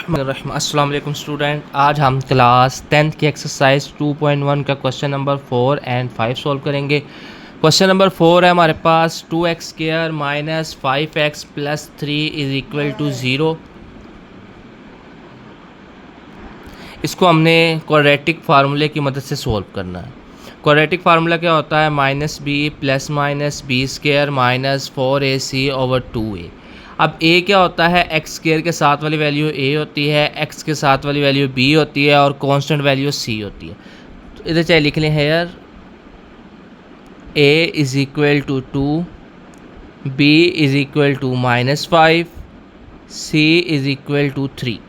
अस्सलाम वालेकुम स्टूडेंट, आज हम क्लास 10th की एक्सरसाइज 2.1 का क्वेश्चन नंबर 4 एंड 5 सॉल्व करेंगे। क्वेश्चन नंबर 4 है हमारे पास 2x square minus 5x plus 3 is equal to 0। इसको हमने क्वाड्रेटिक फार्मूले की मदद से सॉल्व करना है। क्वाड्रेटिक फार्मूला क्या होता है? Minus b plus minus b square minus 4ac over 2a। अब a क्या होता है? एक्स स्क्वायर के साथ वाली वैल्यू a होती है, x के साथ वाली वैल्यू b होती है और कांस्टेंट वैल्यू c होती है। तो इधर चाहे लिख लें here a is equal to 2, b is equal to -5, c is equal to 3।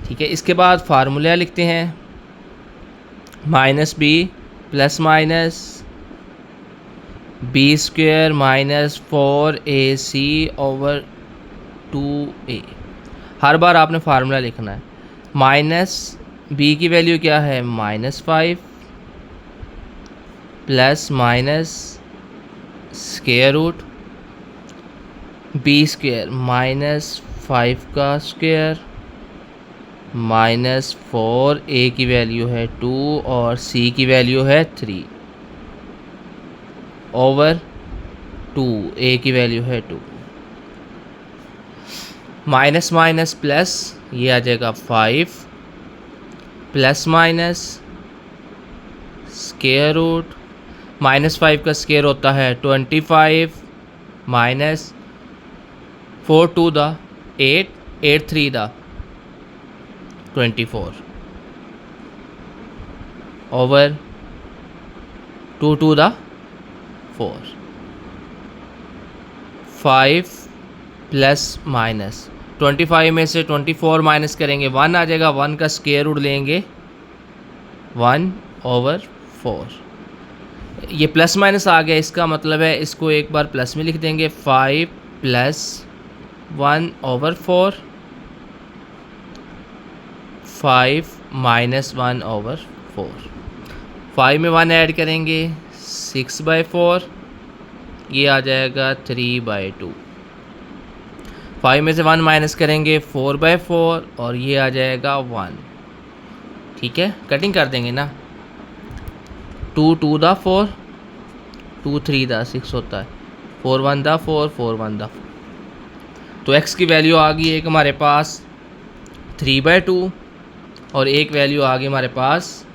ठीक है, इसके बाद फार्मूला लिखते हैं minus b plus minus b square minus 4ac over 2a। हर बार आपने फार्मूला लिखना है। माइनस बी की वैल्यू क्या है? -5 plus minus square root b square -5 का स्क्वायर -4a की वैल्यू है 2 और c की वैल्यू है 3 ओवर 2a की वैल्यू है 2। माइनस माइनस प्लस, ये आ जाएगा 5 प्लस माइनस स्क्वायर रूट -5 का स्क्वायर होता है 25 minus 4 to the 8, 8 3 the 24 over 2 to the 4। 5 plus minus 25 में से 24 माइनस करेंगे 1 आ जाएगा, 1 का स्क्वायर रूट लेंगे 1 ओवर 4। ये प्लस माइनस आ गया, इसका मतलब है इसको एक बार प्लस में लिख देंगे 5 प्लस 1 ओवर 4, 5 माइनस 1 ओवर 4। 5 में 1 ऐड करेंगे 6/4, ये आ जाएगा 3/2। 5 में से 1 माइनस करेंगे 4/4 और ये आ जाएगा 1। ठीक है, कटिंग कर देंगे ना। 2 2 द 4, 2 3 द 6 होता है, 4 1 द 4, 4 1 द 4। तो x की वैल्यू आ गई एक हमारे पास 3/2 और एक वैल्यू आ गई हमारे पास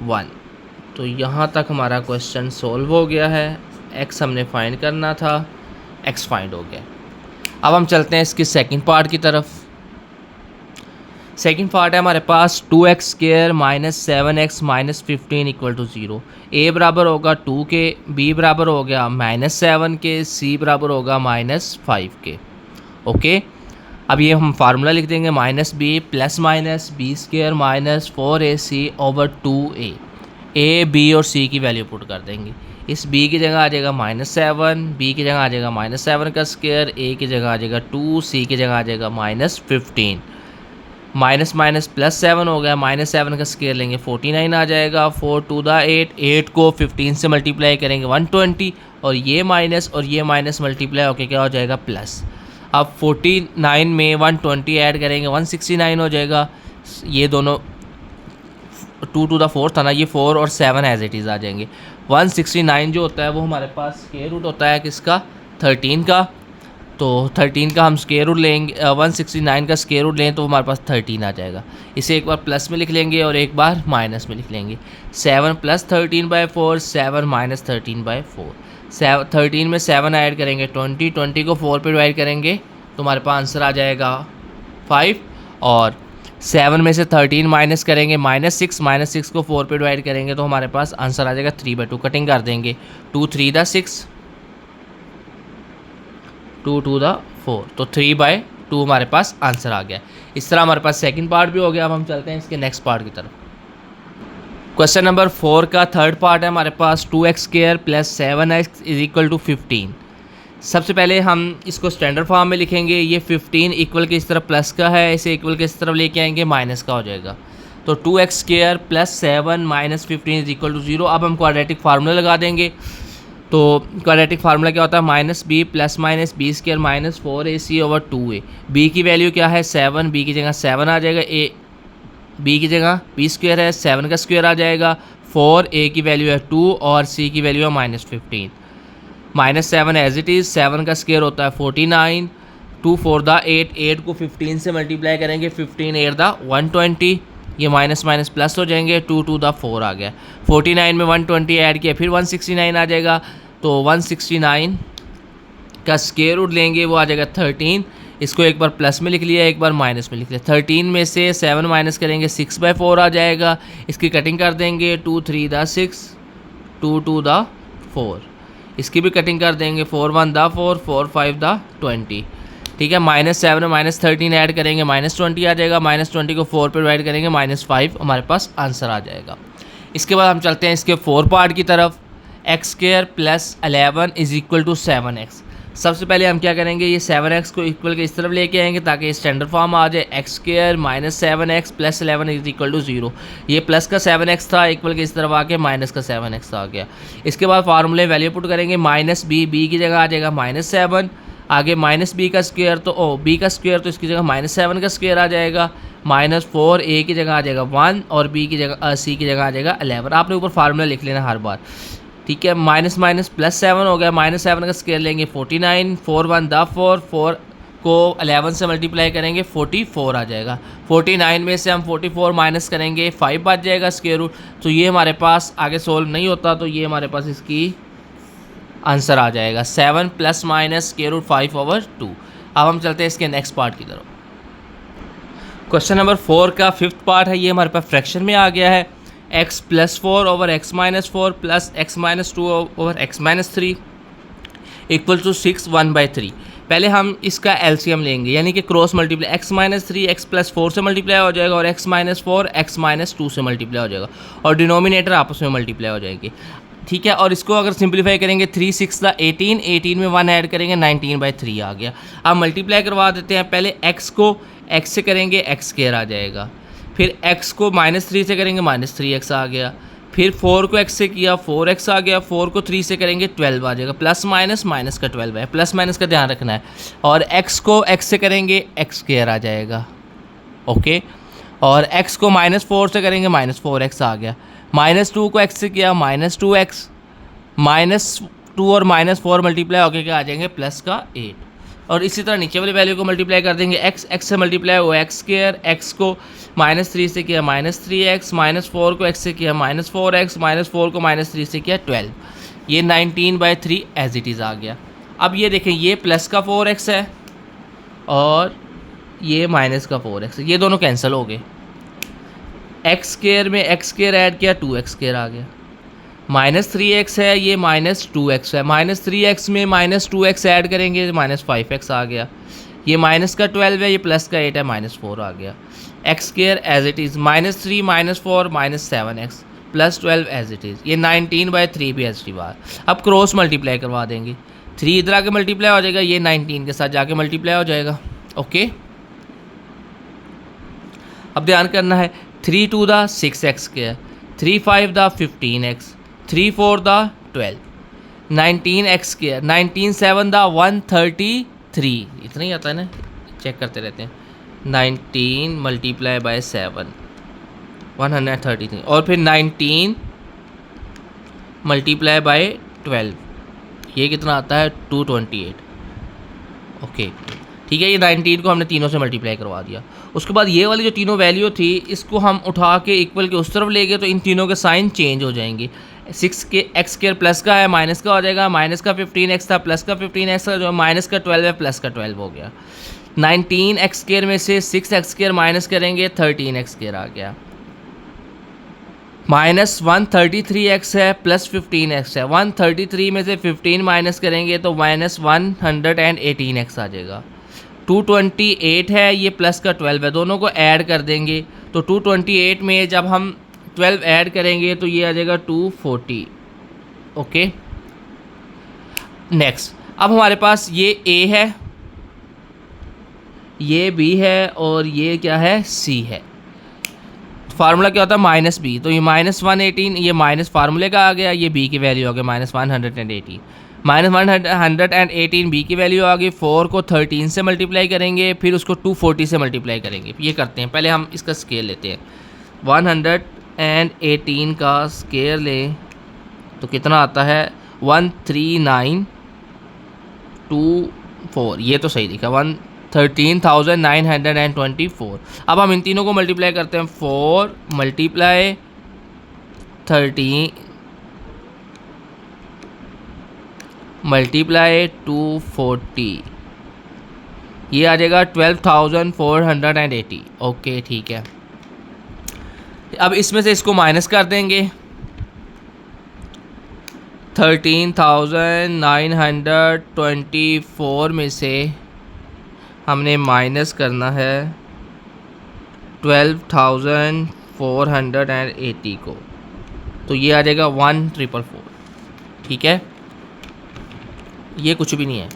1। तो यहाँ तक हमारा क्वेश्चन सॉल्व हो गया है। x हमने फाइंड करना था, x फाइंड हो गया। अब हम चलते हैं इसकी सेकंड पार्ट की तरफ। सेकंड पार्ट है हमारे पास 2x square minus 7x minus 15 equal to 0। a बराबर होगा 2 के, b बराबर हो गया -7 के, c बराबर होगा -5 के। ओके, अब ये हम फार्मूला लिख देंगे minus b plus minus b square minus 4ac over 2a। a b और c की वैल्यू पुट कर देंगे। इस b की जगह आ जाएगा -7, b की जगह आ जाएगा -7 का स्क्वायर, a की जगह आ जाएगा 2, c की जगह आ जाएगा -15। माइनस माइनस प्लस 7 हो गया, -7 का स्क्वायर लेंगे 49 आ जाएगा, 4 2 द 8, 8 को 15 से मल्टीप्लाई करेंगे 120 और ये माइनस मल्टीप्लाई होके क्या हो जाएगा प्लस। अब 49 में 120 ऐड करेंगे 169 हो जाएगा। ये दोनों 2 टू द 4 था ना, ये 4 और 7 एज इट इज़ आ जाएंगे। 169 जो होता है वो हमारे पास स्क्वायर रूट होता है किसका? 13 का। तो 13 का हम स्क्वायर रूट लेंगे, 169 का स्क्वायर रूट लें तो हमारे पास 13 आ जाएगा। इसे एक बार प्लस में लिख लेंगे और एक बार माइनस में लिख लेंगे। 7 प्लस 13/4, 7 माइनस 13/4। 13 में 7 ऐड करेंगे 20, 20 को 4 पे डिवाइड करेंगे तो हमारे पास आंसर आ जाएगा 5। और 7 में से 13 माइनस करेंगे -6 को 4 पे डिवाइड करेंगे तो हमारे पास आंसर आ जाएगा 3/2। कटिंग कर देंगे 2 3 द 6, 2 2 द 4, तो 3/2 हमारे पास आंसर आ गया। इस तरह हमारे पास सेकंड पार्ट भी हो गया। अब हम चलते हैं इसके नेक्स्ट पार्ट की तरफ। क्वेश्चन नंबर 4 का थर्ड पार्ट है हमारे पास 2x square plus 7x is equal to 15। सबसे पहले हम इसको स्टैंडर्ड फॉर्म में लिखेंगे। ये 15 इक्वल के इस तरफ प्लस का है, इसे इक्वल के इस तरफ लेके आएंगे माइनस का हो जाएगा। तो 2x square plus 7 minus 15 is equal to 0। अब हम क्वाड्रेटिक फार्मूला लगा देंगे। तो क्वाड्रेटिक फार्मूला क्या होता है, minus b plus minus b square minus 4ac over 2a। B की वैल्यू क्या है 7, बी की जगह 7 आ जाएगा, ए बी की जगह बी स्क्वायर है 7 का स्क्वायर आ जाएगा, 4a की वैल्यू है 2 और c की वैल्यू है -15। -7 एज इट इज़, 7 का स्क्वायर होता है 49, 2 4 द 8, 8 को 15 से मल्टीप्लाई करेंगे, 15 8 द 120, ये माइनस माइनस प्लस हो जाएंगे, 2 2 द 4 आ गया, 49 में 120 ऐड किया फिर 169 आ जाएगा, तो 169 का स्क्वायर रूट लेंगे वो आ जाएगा 13। इसको एक बार प्लस में लिख लिया, एक बार माइनस में लिख लिया। 13 में से 7 माइनस करेंगे 6/4 आ जाएगा, इसकी कटिंग कर देंगे, 2 3 द 6, 2 2 द 4, इसकी भी कटिंग कर देंगे, 4 1 द 4, 4 5 द 20। ठीक है, -7 में -13 ऐड करेंगे, -20 आ जाएगा, -20 को 4 पे डिवाइड करेंगे, -5 हमारे पास आंसर आ जाएगा। इसके बाद हम चलते हैं इसके 4 पार्ट की तरफ। x² + 11 = 7x। सबसे पहले हम क्या करेंगे, ये 7x को इक्वल के इस तरफ लेके आएंगे ताकि स्टैंडर्ड फॉर्म आ जाए, x² - 7x + 11 = 0। ये प्लस का 7x था, इक्वल के इस तरफ आके माइनस का 7x आ गया। इसके बाद फार्मूले वैल्यू पुट करेंगे, -b, b की जगह आ जाएगा -7, आगे -b का स्क्वायर, तो b का स्क्वायर तो इसकी जगह -7 का स्क्वायर आ जाएगा, -4 a की जगह आ जाएगा 1 और b की जगह c की जगह आ जाएगा 11। आपने ऊपर फार्मूला लिख लेना हर बार। ठीक है, माइनस माइनस +7 हो गया, -7 का स्क्वायर लेंगे 49, 4 1 द 4, 4 को 11 से मल्टीप्लाई करेंगे 44 आ जाएगा। 49 में से हम 44 माइनस करेंगे 5 बच जाएगा स्क्वायर रूट, तो ये हमारे पास आगे सोल्व नहीं होता, तो ये हमारे पास इसकी आंसर आ जाएगा 7 ± √5/2। अब हम चलते हैं इसके नेक्स्ट पार्ट की तरफ। क्वेश्चन नंबर 4 का 5th पार्ट है, ये हमारे पास फ्रैक्शन में आ गया है, x + 4 / x - 4 + x - 2 / x - 3 = 6 1/3। पहले हम इसका एलसीएम लेंगे, यानी कि क्रॉस मल्टीप्लाई, x - 3 x + 4 से मल्टीप्लाई हो जाएगा और x - 4 x - 2 से मल्टीप्लाई हो जाएगा और डिनोमिनेटर आपस में मल्टीप्लाई हो जाएंगे। ठीक है, और इसको अगर सिंपलीफाई करेंगे 3 6 द 18, 18 में 1 ऐड करेंगे 19/3 आ गया। अब मल्टीप्लाई करवा देते हैं, पहले x को x से करेंगे x² आ जाएगा, फिर x को -3 से करेंगे -3x आ गया, फिर 4 को x से किया 4x आ गया, 4 को 3 से करेंगे 12 आ जाएगा, प्लस माइनस माइनस का 12 है, प्लस माइनस का ध्यान रखना है, और x को x से करेंगे x² आ जाएगा। ओके, और x को -4 से करेंगे -4x आ गया, -2 को x से किया -2x, -2 और -4 मल्टीप्लाई होकर क्या आ जाएंगे प्लस का 8, और इसी तरह नीचे वाली वैल्यू को मल्टीप्लाई कर देंगे, x से मल्टीप्लाई हुआ x², x को -3 से किया -3x, -4 को x से किया -4x, -4 को -3 से किया 12, ये 19/3 एज इट इज़ आ गया। अब ये देखें, ये प्लस का 4x है और ये माइनस का 4x है, ये दोनों कैंसिल हो गए, x² में x² ऐड किया 2x² आ गया, -3x है, ये -2x है, -3x में -2x ऐड करेंगे -5x आ गया, ये माइनस का 12 है, ये प्लस का 8 है, -4 आ गया, x² as it is, -3 -4 -7x + 12 as it is, ये 19/3 भी एज इट बार। अब क्रॉस मल्टीप्लाई करवा देंगे, 3 इधर आके मल्टीप्लाई हो जाएगा, ये 19 के साथ जाके मल्टीप्लाई हो जाएगा। ओके, अब ध्यान करना है, 3 2 the 6x², 3 5 the 15x, 3 4 the 12, 19x², 19 7 the 133, इतना ही आता है ना, चेक करते रहते हैं, 19 × 7 133, और फिर 19 × 12, ये कितना आता है 228। ओके, ठीक है, ये 19 को हमने तीनों से मल्टीप्लाई करवा दिया। उसके बाद ये वाली जो तीनों वैल्यू थी, इसको हम उठा के इक्वल के उस तरफ ले गए, तो इन तीनों के साइन चेंज हो जाएंगे। 6 के x² प्लस का है, माइनस का हो जाएगा, माइनस का 15x था, प्लस का 15x था, जो माइनस का 12 है, प्लस का 12 हो गया। 19x² में से 6x² माइनस करेंगे 13x² आ गया, -133x है, प्लस 15x है, 133 में से 15 माइनस करेंगे तो -118x आ जाएगा। 228 है, ये प्लस का 12 है, दोनों को ऐड कर देंगे, तो 228 में जब हम 12 ऐड करेंगे तो ये आ जाएगा 240। ओके, नेक्स्ट, अब हमारे पास ये A है, ये B है और ये क्या है C है। फार्मूला क्या होता है माइनस बी, तो ये -118 ये माइनस फार्मूले का आ गया, ये बी की वैल्यू आ गई -118, -118 बी की वैल्यू आ गई। 4 को 13 से मल्टीप्लाई करेंगे, फिर उसको 240 से मल्टीप्लाई करेंगे। ये करते हैं, पहले हम इसका स्केल लेते हैं। 118 का स्केल लें तो कितना आता है 13924, ये तो सही दिखा 113,924। अब हम इन तीनों को मल्टीप्लाई करते हैं, 4 मल्टीप्लाई 13 मल्टीप्लाई 240, ये आ जाएगा 12,480। ओके ठीक है, अब इसमें से इसको माइनस कर देंगे। 13,924 में से हमने माइनस करना है 12,480 को, तो ये आ जाएगा 1444। ठीक है, ये कुछ भी नहीं है,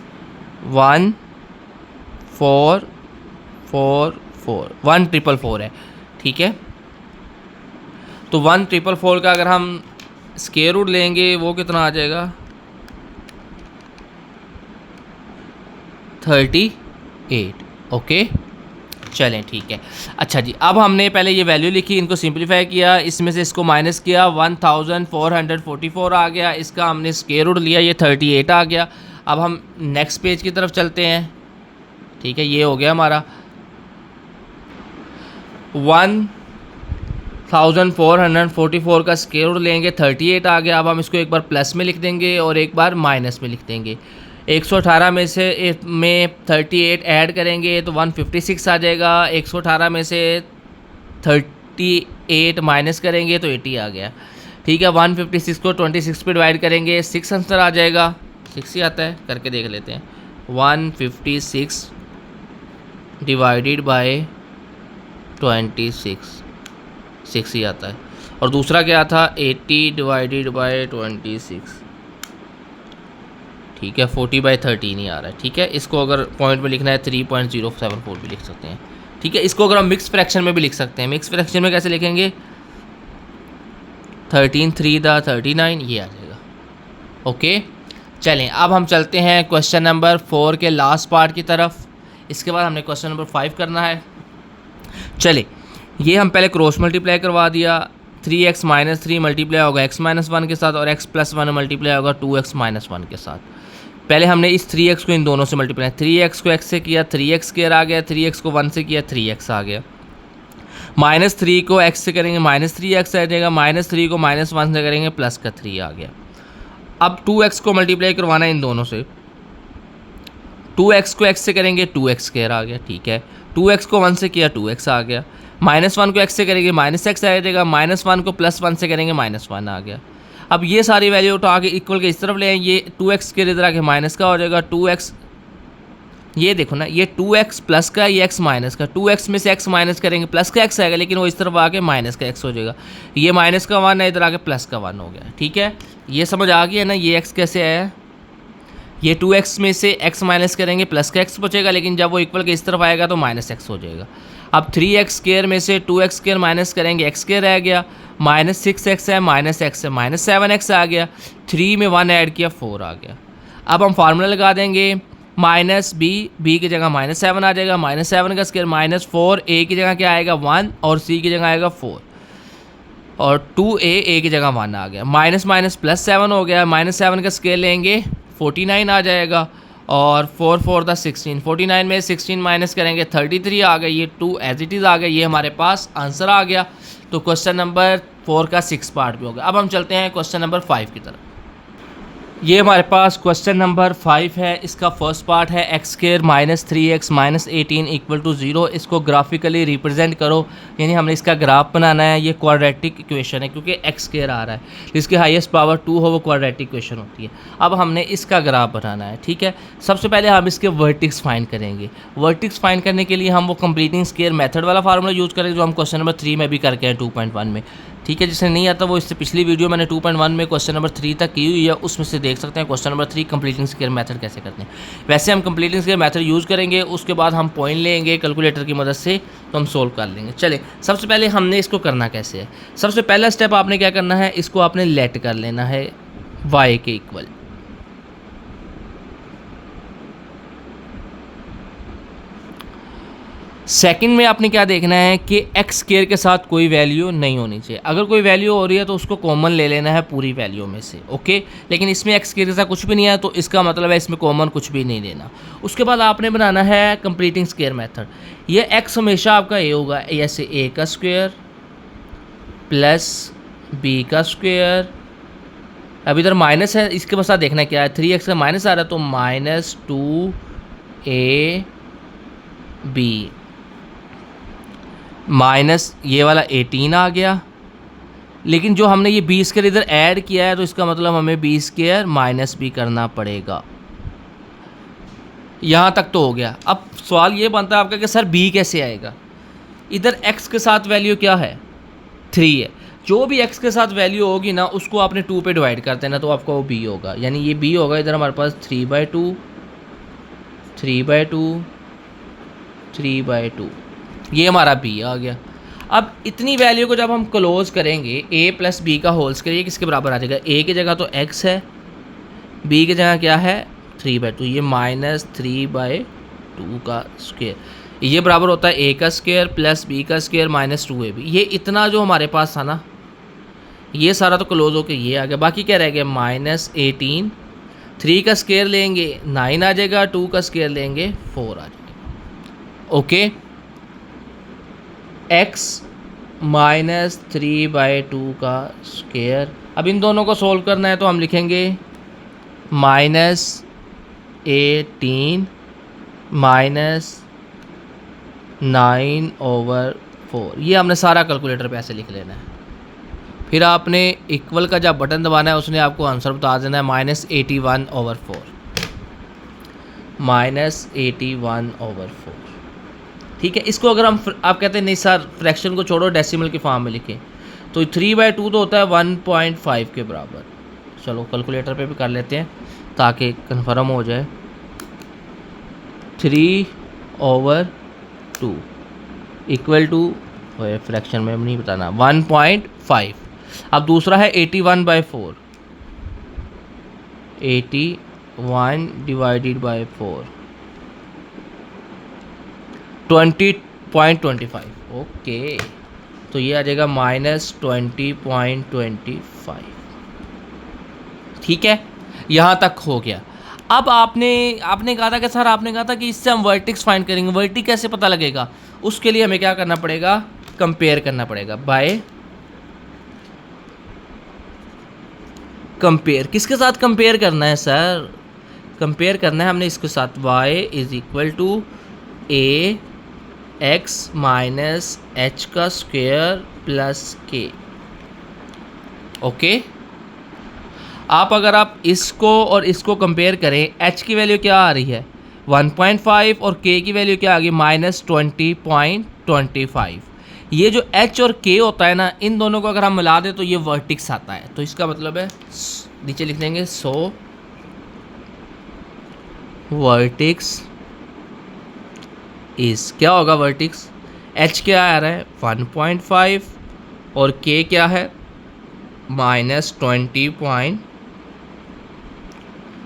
1444 1444 है। ठीक है, तो 1444 का अगर हम स्क्वायर रूट लेंगे वो कितना आ जाएगा 38। ओके चलें ठीक है। अच्छा जी, अब हमने पहले ये वैल्यू लिखी, इनको सिंपलीफाई किया, इसमें से इसको माइनस किया, 1444 आ गया, इसका हमने स्क्वायर रूट लिया, ये 38 आ गया। अब हम नेक्स्ट पेज की तरफ चलते हैं। ठीक है, ये हो गया हमारा 1444 का स्क्वायर रूट लेंगे, 38 आ गया। अब हम इसको एक बार प्लस में लिख देंगे और एक बार माइनस में लिख देंगे। 118 में से 38 ऐड करेंगे तो 156 आ जाएगा। 118 में से 38 माइनस करेंगे तो 80 आ गया। ठीक है, 156 को 26 पे डिवाइड करेंगे, 6 आंसर आ जाएगा। 6 ही आता है, करके देख लेते हैं। 156 डिवाइडेड बाय 26, 6 ही आता है। और दूसरा क्या था 80 डिवाइडेड बाय 26। ठीक है, 40/13 ही आ रहा है। ठीक है, इसको अगर पॉइंट में लिखना है 3.074 भी लिख सकते हैं। ठीक है, इसको अगर हम मिक्स फ्रैक्शन में भी लिख सकते हैं। मिक्स फ्रैक्शन में कैसे लिखेंगे 13 3 दा 39, ये आ जाएगा। ओके चलें, अब हम चलते हैं क्वेश्चन नंबर 4 के लास्ट पार्ट की तरफ। इसके बाद हमने क्वेश्चन नंबर 5 करना है। चले, ये हम पहले क्रॉस मल्टीप्लाई करवा दिया। 3x - 3 मल्टीप्लाई होगा x - 1 के साथ, और x + 1 मल्टीप्लाई होगा 2x - 1 के साथ। पहले हमने इस 3x को इन दोनों से मल्टीप्लाई, 3x को x से किया 3x स्क्वायर आ गया, 3x को 1 से किया 3x आ गया। -3 को x से करेंगे -3x आ जाएगा, -3 को -1 से करेंगे +3 आ गया। अब 2x को मल्टीप्लाई करवाना है इन दोनों से, 2x को x से करेंगे 2x स्क्वायर आ गया। ठीक है, 2x को 1 से किया 2x आ गया। -1 को x से करेंगे -x आ जाएगा, -1 को +1 से करेंगे -1 आ गया। अब ये सारी वैल्यू उठा के इक्वल के इस तरफ ले आए, ये 2x के इधर आके माइनस का हो जाएगा 2x। ये देखो ना, ये 2x प्लस का, ये x माइनस का, 2x में से x माइनस करेंगे प्लस का x आएगा, लेकिन वो इस तरफ आके माइनस का x हो जाएगा। ये माइनस का 1 है, इधर आके प्लस का 1 हो गया। ठीक है, ये समझ आ गया ना, ये x कैसे आया। ये 2x में से x माइनस करेंगे प्लस का x बचेगा, लेकिन जब वो इक्वल के इस तरफ आएगा तो -x हो जाएगा। अब 3x स्क्वायर में से 2x स्क्वायर माइनस करेंगे, x स्क्वायर रह गया, -6x है, -x है, -7x आ गया। 3 में 1 ऐड किया 4 आ गया। अब हम फार्मूला लगा देंगे, -b की जगह -7 आ जाएगा, -7 का स्क्वायर -4, a की जगह क्या आएगा 1 और c की जगह आएगा 4, और 2a की जगह 1 आ गया। +7 हो गया, -7 का स्क्वायर लेंगे 49 आ जाएगा, और 4 4 दा 16, 49 में 16 माइनस करेंगे 33 आ गया। ये 2 एज इट इज़ आ गया, ये हमारे पास आंसर आ गया। तो क्वेश्चन नंबर 4 का 6 पार्ट भी हो गया। अब हम चलते हैं क्वेश्चन नंबर 5 की तरफ। ये हमारे पास क्वेश्चन नंबर 5 है। इसका फर्स्ट पार्ट है x² - 3x - 18 = 0। इसको ग्राफिकली रिप्रेजेंट करो, यानी हमने इसका ग्राफ बनाना है। ये क्वाड्रेटिक इक्वेशन है क्योंकि x² आ रहा है, जिसकी हाईएस्ट पावर 2 हो वो क्वाड्रेटिक इक्वेशन होती है। अब हमने इसका ग्राफ बनाना है। ठीक है, सबसे पहले हम इसके वर्टिक्स फाइंड करेंगे। वर्टिक्स फाइंड करने के लिए हम वो कंप्लीटिंग स्क्वायर मेथड वाला फार्मूला यूज़ करेंगे जो हम क्वेश्चन नंबर 3 में भी करके हैं 2.1 में। ठीक है। जिसने नहीं आता वो इससे पिछली वीडियो मैंने 2.1 में क्वेश्चन नंबर 3 तक की हुई है, उसमें से देख सकते हैं question number 3 completing square method कैसे करते हैं। वैसे हम कंप्लीटिंग स्क्वायर मेथड यूज़ करेंगे, उसके बाद हम पॉइंट लेंगे कैलकुलेटर की मदद से, तो हम सोल्व कर लेंगे। चले, सबसे पहले हमने इसको करना कैसे है। सबसे पहला स्टेप आपने क्या करना है, इसको आपने लेट कर लेना है y के इक्वल। सेकंड में आपने क्या देखना है कि एक्स स्क्वायर के साथ कोई वैल्यू नहीं होनी चाहिए। अगर कोई वैल्यू हो रही है तो उसको कॉमन ले लेना है पूरी वैल्यू में से, ओके। लेकिन इसमें एक्स स्क्वायर के साथ कुछ भी नहीं है तो इसका मतलब है इसमें कॉमन कुछ भी नहीं लेना। उसके बाद आपने बनाना है कंप्लीटिंग स्क्वायर मेथड। ये एक्स हमेशा आपका ए होगा, ऐसे ए का स्क्वायर प्लस बी का स्क्वायर। अब इधर माइनस है, इसके पास देखना क्या है, 3x का माइनस आ रहा है तो -2ab माइनस ये वाला 18 आ गया। लेकिन जो हमने ये बी स्क्वायर इधर ऐड किया है तो इसका मतलब हमें बी स्क्वायर माइनस भी करना पड़ेगा। यहाँ तक तो हो गया। अब सवाल ये बनता है आपका कि सर बी कैसे आएगा। इधर x के साथ वैल्यू क्या है, 3 है। जो भी x के साथ वैल्यू होगी ना उसको आपने 2 पे डिवाइड करते हैं ना, तो आपका वो b होगा। यानी ये b होगा। इधर हमारे पास 3/2 3/2 3/2, ये हमारा b आ गया। अब इतनी वैल्यू को जब हम क्लोज करेंगे a प्लस बी का होल स्क्वायर, ये किसके बराबर आ जाएगा, a की जगह तो x है, b की जगह क्या है 3/2, ये -3/2 का स्क्वायर, ये बराबर होता है a का स्क्वायर प्लस b का स्क्वायर -2ab। ये इतना जो हमारे पास था ना ये सारा तो क्लोज होके ये आ गया। बाकी क्या रह गया -18, 3 का स्क्वायर लेंगे 9 आ जाएगा, 2 का स्क्वायर लेंगे 4 आ जाएगा, ओके। x -3/2 का स्क्वायर। अब इन दोनों को सोल्व करना है तो हम लिखेंगे -18 -9/4। ये हमने सारा कैलकुलेटर पे ऐसे लिख लेना है। फिर आपने इक्वल का जब बटन दबाना है उसने आपको आंसर बता देना है -81/4 -81/4। ठीक है। इसको अगर हम आप कहते हैं नहीं सर फ्रैक्शन को छोड़ो डेसिमल के फॉर्म में लिखें तो 3/2 तो होता है 1.5 के बराबर। चलो कैलकुलेटर पे भी कर लेते हैं ताकि कन्फर्म हो जाए। 3/2 इक्वल टू फ्रैक्शन में नहीं बताना 1.5। अब दूसरा है 81/4, 81 डिवाइडेड बाई 4 20.25, ओके। तो ये आ जाएगा -20.25। ठीक है, यहाँ तक हो गया। अब आपने कहा था कि सर आपने कहा था कि इससे हम वर्टिक्स फाइंड करेंगे। वर्टिक्स कैसे पता लगेगा, उसके लिए हमें क्या करना पड़ेगा, कंपेयर करना पड़ेगा बाय कंपेयर। किसके साथ कंपेयर करना है सर, कंपेयर करना है हमने इसके साथ y = ax - h का स्क्वायर प्लस k, ओके। अगर आप इसको और इसको कंपेयर करें, h की वैल्यू क्या आ रही है 1.5 और k की वैल्यू क्या आ गई -20.25। ये जो h और k होता है ना, इन दोनों को अगर हम मिला दें तो ये वर्टिक्स आता है। तो इसका मतलब है नीचे लिख देंगे सो वर्टिक्स इज, क्या होगा वर्टिक्स, h क्या आ रहा है 1.5 और k क्या है -20.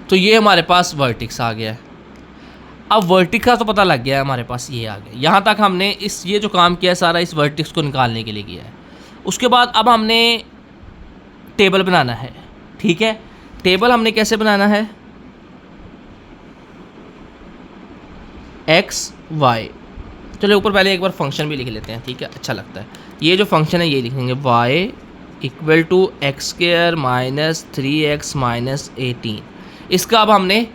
तो ये हमारे पास वर्टिक्स आ गया है। अब वर्टिक्स का तो पता लग गया है हमारे पास, ये आ गया। यहाँ तक हमने ये जो काम किया है सारा इस वर्टिक्स को निकालने के लिए किया है। उसके बाद अब हमने टेबल बनाना है, ठीक है। टेबल हमने कैसे बनाना है, x y। चलो ऊपर पहले एक बार फंक्शन भी लिख लेते हैं, ठीक है, अच्छा लगता है। ये जो फंक्शन है ये लिखेंगे y = x² - 3x - 18। इसका अब हमने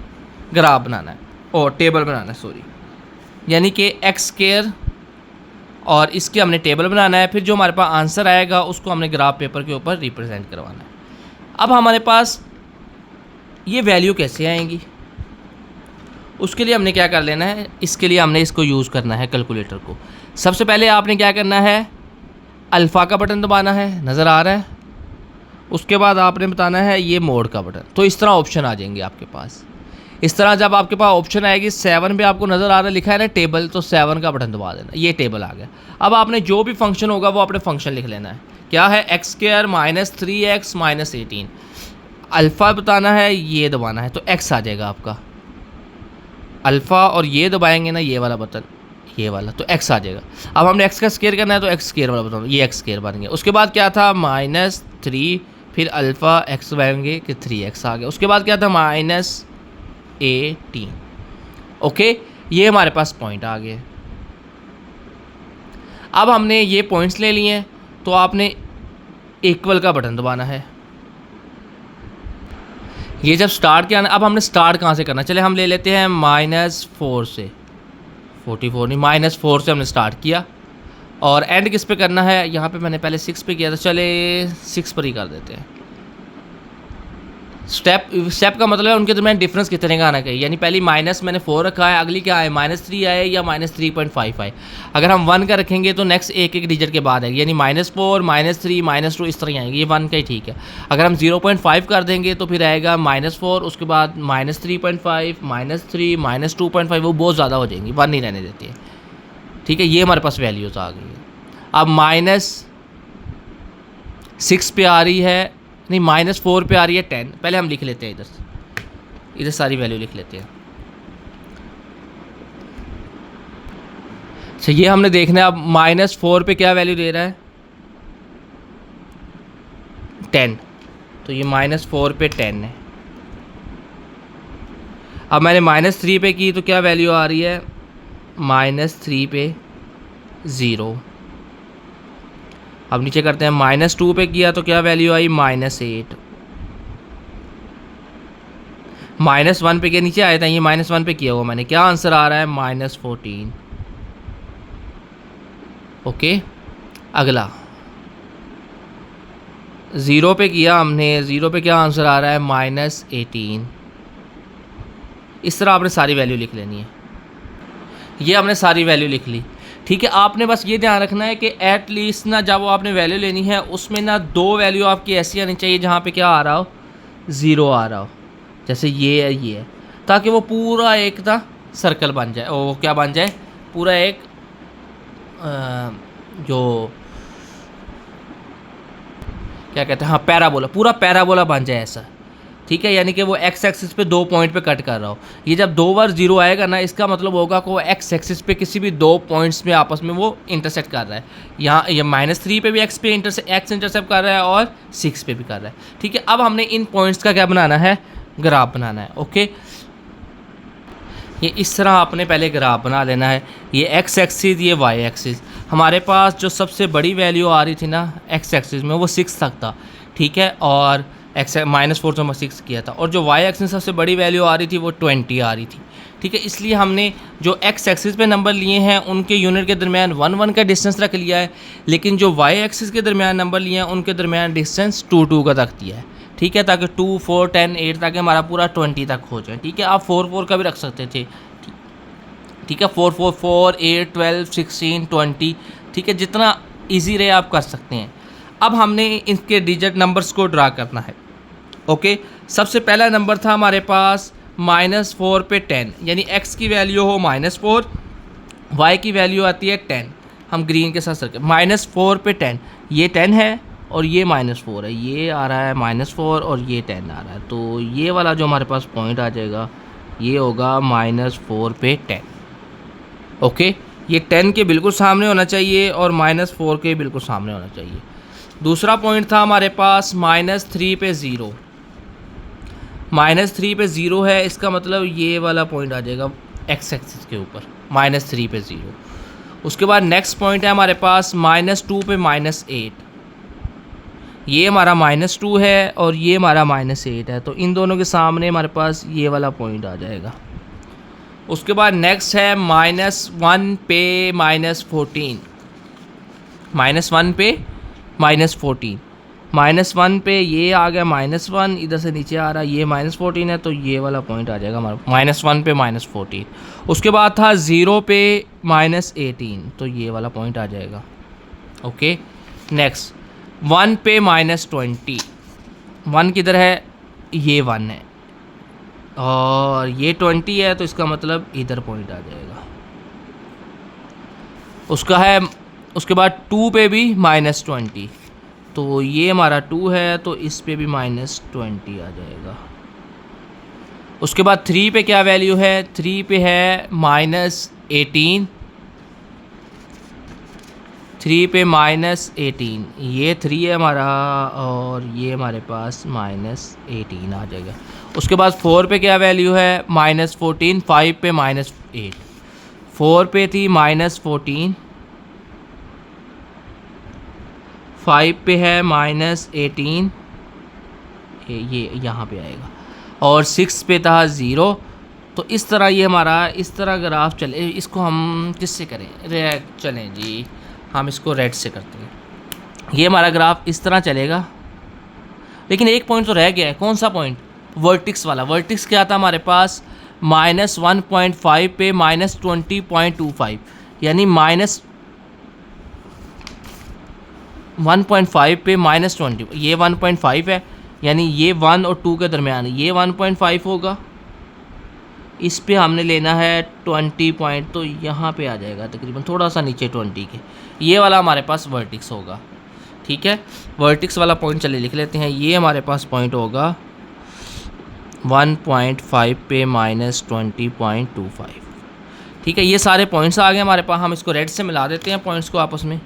ग्राफ बनाना है और टेबल बनाना है, सॉरी, यानी कि x² और इसके हमने टेबल बनाना है। फिर जो हमारे पास आंसर आएगा उसको हमने ग्राफ पेपर के ऊपर रिप्रेजेंट करवाना है। अब हमारे पास ये वैल्यू कैसे आएंगी, उसके लिए हमने क्या कर लेना है, इसके लिए हमने इसको यूज़ करना है कैलकुलेटर को। सबसे पहले आपने क्या करना है, अल्फ़ा का बटन दबाना है, नज़र आ रहा है। उसके बाद आपने बताना है ये मोड का बटन। तो इस तरह ऑप्शन आ जाएंगे आपके पास। इस तरह जब आपके पास ऑप्शन आएगी 7 पे आपको नज़र आ रहा है लिखा है ना टेबल, तो 7 का बटन दबा देना, ये टेबल आ गया। अब आपने जो भी फंक्शन होगा वो अपने फंक्शन लिख लेना है। क्या है, x square minus 3x minus 18। Alpha बताना है, ये दबाना है, तो x आ जाएगा आपका अल्फ़ा, और ये दबाएंगे ना ये वाला बटन, ये वाला, तो x आ जाएगा। अब हमने x का स्क्वायर करना है, तो x स्क्वायर वाला बटन, ये x स्क्वायर बन गया। उसके बाद क्या था, -3, फिर अल्फ़ा x दबाएंगे कि 3x आ गया। उसके बाद क्या था, -18। ओके, ये हमारे पास पॉइंट आ गए। अब हमने ये पॉइंट्स ले लिए हैं, तो आपने इक्वल का बटन दबाना है। ये जब स्टार्ट किया ना, अब हमने स्टार्ट कहाँ से करना, चले हम ले लेते हैं -4 से, 44 नहीं, -4 से हमने स्टार्ट किया, और एंड किस पे करना है, यहाँ पे मैंने पहले 6 पे किया था, चले 6 पर ही कर देते हैं। स्टेप का मतलब है उनके दरमियान डिफरेंस कितने का आना चाहिए, यानी पहली माइनस मैंने 4 रखा है, अगली क्या है -3 आए या -3.5 आए। अगर हम 1 का रखेंगे तो नेक्स्ट एक डिजिट के बाद आएगी, यानी -4 -3 -2 इस तरह आएंगे, ये 1 का ही ठीक है। अगर हम 0.5 कर देंगे तो फिर आएगा -4, उसके बाद -3.5 -3 -2.5, वो बहुत ज़्यादा हो जाएंगी, 1 नहीं रहने देती है। ठीक है, ये हमारे पास वैल्यूज़ आ गई है। अब -6 पे आ रही है, नहीं -4 पे आ रही है 10। पहले हम लिख लेते हैं इधर सारी वैल्यू लिख लेते हैं। अच्छा, ये हमने देखना है अब -4 पे क्या वैल्यू दे रहा है, 10, तो ये -4 पे 10 है। अब मैंने -3 पे की तो क्या वैल्यू आ रही है, -3 पे 0। अब नीचे करते हैं, -2 पे किया तो क्या वैल्यू आई, -8। -1 पे के नीचे आया था, ये -1 पे किया हुआ मैंने, क्या आंसर आ रहा है, -14। ओके, अगला 0 पे किया हमने, 0 पे क्या आंसर आ रहा है, -18। इस तरह आपने सारी वैल्यू लिख लेनी है। ये हमने सारी वैल्यू लिख ली। ठीक है, आपने बस ये ध्यान रखना है कि एट लीस्ट ना जब वो आपने वैल्यू लेनी है उसमें ना 2 वैल्यू आपकी ऐसी आनी चाहिए जहाँ पे क्या आ रहा हो, 0 आ रहा हो, जैसे ये है, ये है, ताकि वो पूरा एक ना सर्कल बन जाए, वो क्या बन जाए, पूरा एक जो क्या कहते हैं, हाँ पैराबोला, पूरा पैराबोला बन जाए ऐसा। ठीक है, यानी कि वो एक्स एक्सिस पे 2 पॉइंट पे कट कर रहा हो। ये जब 2 बार 0 आएगा ना, इसका मतलब होगा कि वो एक्स एक्सिस पे किसी भी 2 पॉइंट्स में आपस में वो इंटरसेक्ट कर रहा है। यहाँ ये -3 पे भी एक्स इंटरसेप्ट कर रहा है और 6 पे भी कर रहा है। ठीक है, अब हमने इन पॉइंट्स का क्या बनाना है, ग्राफ बनाना है। ओके, ये इस तरह आपने पहले ग्राफ बना लेना है। ये एक्स एक्सिस, ये वाई एक्सिस। हमारे पास जो सबसे बड़ी वैल्यू आ रही थी ना एक्स एक्सिस में, वो 6 तक था। ठीक है, और -4 से 6 किया था, और जो वाई एक्सिस में सबसे बड़ी वैल्यू आ रही थी वो 20 आ रही थी। ठीक है, इसलिए हमने जो एक्स एक्सिस पे नंबर लिए हैं उनके यूनिट के दरमियान 1 का डिस्टेंस रख लिया है, लेकिन जो वाई एक्सिस के दरमियान नंबर लिए हैं उनके दरमियान डिस्टेंस 2 का रख दिया है। ठीक है, ताकि 2, 4, 10, 8 ताकि हमारा पूरा 20 तक हो जाए। ठीक है, आप 4 का भी रख सकते थे। ठीक है, 4, 4, 4, 8, 12, 16, 20। ठीक है, जितना ईजी रहे आप कर सकते हैं। अब हमने इनके डिजिट नंबर्स को ड्रा करना है। ओके, सबसे पहला नंबर था हमारे पास -4 पे 10, यानी x की वैल्यू हो -4, y की वैल्यू आती है 10। हम ग्रीन के साथ सर्कल, -4 पे 10, ये 10 है और ये -4 है, ये आ रहा है -4 और ये 10 आ रहा है, तो ये वाला जो हमारे पास पॉइंट आ जाएगा ये होगा -4 पे 10। ओके, ये 10 के बिल्कुल सामने होना चाहिए और -4 के बिल्कुल सामने होना चाहिए। दूसरा पॉइंट था हमारे पास -3 पे 0, -3 पे 0 है, इसका मतलब ये वाला पॉइंट आ जाएगा एक्स एक्सिस के ऊपर, -3 पे 0। उसके बाद नेक्स्ट पॉइंट है हमारे पास -2 पे -8, ये हमारा -2 है और ये हमारा -8 है, तो इन दोनों के सामने हमारे पास ये वाला पॉइंट आ जाएगा। उसके बाद नेक्स्ट है -1 पे -14, -1 पे -14, -1 पे ये आ गया -1, इधर से नीचे आ रहा है, ये -14 है, तो ये वाला पॉइंट आ जाएगा हमारा -1 पे -14। उसके बाद था 0 पे -18, तो ये वाला पॉइंट आ जाएगा। ओके, नेक्स्ट 1 पे -20, 1 किधर है, ये 1 है और ये 20 है, तो इसका मतलब इधर पॉइंट आ जाएगा। उसका है, उसके बाद 2 पे भी -20, तो ये हमारा 2 है, तो इस पे भी -20 आ जाएगा। उसके बाद 3 पे क्या वैल्यू है, 3 पे है -18, 3 पे -18, ये 3 है हमारा और ये हमारे पास -18 आ जाएगा। उसके बाद 4 पे क्या वैल्यू है, -14, 5 पे -8, 4 पे थी -14, 5 पे है -18, ये यहाँ पे आएगा और 6 पे था 0। तो इस तरह ये हमारा इस तरह ग्राफ चले। इसको हम किससे करें, रेड, चलें जी हम इसको रेड से करते हैं। ये हमारा ग्राफ इस तरह चलेगा, लेकिन एक पॉइंट तो रह गया है। कौन सा पॉइंट, वर्टिक्स वाला। वर्टिक्स क्या था हमारे पास, -1.5 पे -20.25, यानी -1.5 पे -20, ये 1.5 है, यानी ये 1 और 2 के दरमियान ये 1.5 होगा। इस पे हमने लेना है 20 पॉइंट, तो यहाँ पे आ जाएगा तकरीबन थोड़ा सा नीचे 20 के, ये वाला हमारे पास वर्टिक्स होगा। ठीक है, वर्टिक्स वाला पॉइंट चलिए लिख लेते हैं। ये हमारे पास पॉइंट होगा 1.5 पे -20.25। ठीक है, ये सारे पॉइंट्स आ गए हमारे पास। हम इसको रेड से मिला देते हैं पॉइंट्स को आपस में।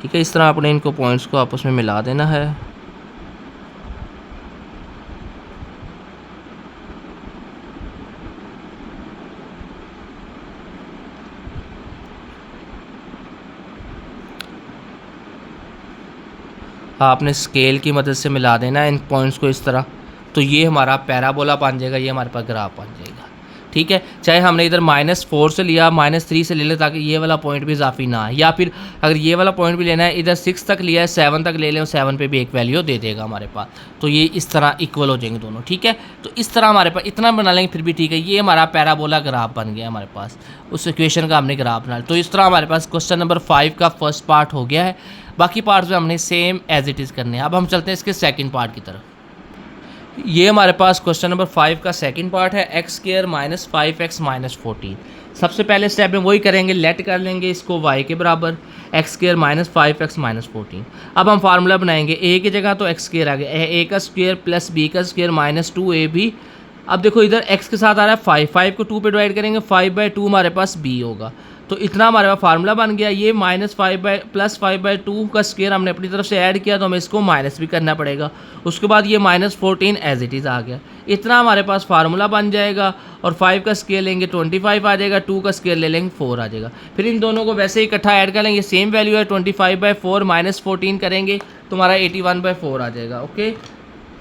ठीक है, इस तरह आपने इनको पॉइंट्स को आपस में मिला देना है। आपने स्केल की मदद से मिला देना है इन पॉइंट्स को इस तरह, तो ये हमारा पैराबोला बन जाएगा, ये हमारे पास ग्राफ बन जाएगा। ठीक है, चाहे हमने इधर -4 से लिया, -3 से ले लें, ताकि ये वाला पॉइंट भी इजाफी ना है, या फिर अगर ये वाला पॉइंट भी लेना है, इधर 6 तक लिया है, 7 तक ले लें, 7 पे भी एक वैल्यू दे देगा हमारे पास। तो ये इस तरह इक्वल हो जाएंगे दोनों। ठीक है, तो इस तरह हमारे पास इतना बना लेंगे फिर भी ठीक है। ये हमारा पैराबोला ग्राफ बन गया हमारे पास, उस इक्वेशन का हमने ग्राफ बना लिया। तो इस तरह हमारे पास क्वेश्चन नंबर 5 का फर्स्ट पार्ट हो गया है। बाकी पार्ट्स में हमने सेम एज इट इज़ करने हैं। अब हम चलते हैं इसके सेकंड पार्ट की तरफ। ये हमारे पास क्वेश्चन नंबर 5 का सेकंड पार्ट है, x² - 5x - 14। सबसे पहले स्टेप में वही करेंगे, लेट कर लेंगे इसको y के बराबर, x² - 5x - 14। अब हम फार्मूला बनाएंगे, a की जगह तो x² आ गया, a का स्क्वायर प्लस b का स्क्वायर माइनस 2ab। अब देखो इधर x के साथ आ रहा है 5, 5 को 2 पे डिवाइड करेंगे, 5/2 हमारे पास b होगा। तो इतना हमारे पास फार्मूला बन गया। ये -5/2 का स्क्वायर हमने अपनी तरफ से ऐड किया, तो हमें इसको माइनस भी करना पड़ेगा। उसके बाद ये -14 एज इट इज़ आ गया। इतना हमारे पास फार्मूला बन जाएगा और 5 का स्क्वायर लेंगे 25 आ जाएगा, 2 का स्क्वायर ले लेंगे 4 आ जाएगा। फिर इन दोनों को वैसे ही इकट्ठा ऐड कर लेंगे, सेम वैल्यू है 25/4 -14 करेंगे तो हमारा 81/4 आ जाएगा। ओके,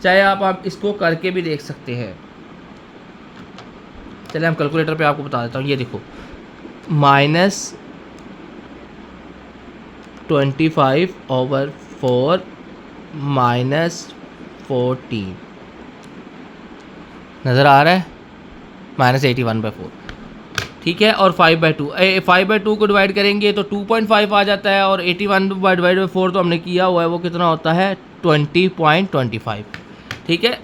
चाहे आप इसको करके भी देख सकते हैं। चलिए हम कैलकुलेटर पे आपको बता देता हूँ। ये देखो, -25/4 -14 नज़र आ रहा है, -81/4। ठीक है, और 5/2 को डिवाइड करेंगे तो 2.5 आ जाता है, और 81/4 तो हमने किया हुआ है, वो कितना होता है 20.25। ठीक है,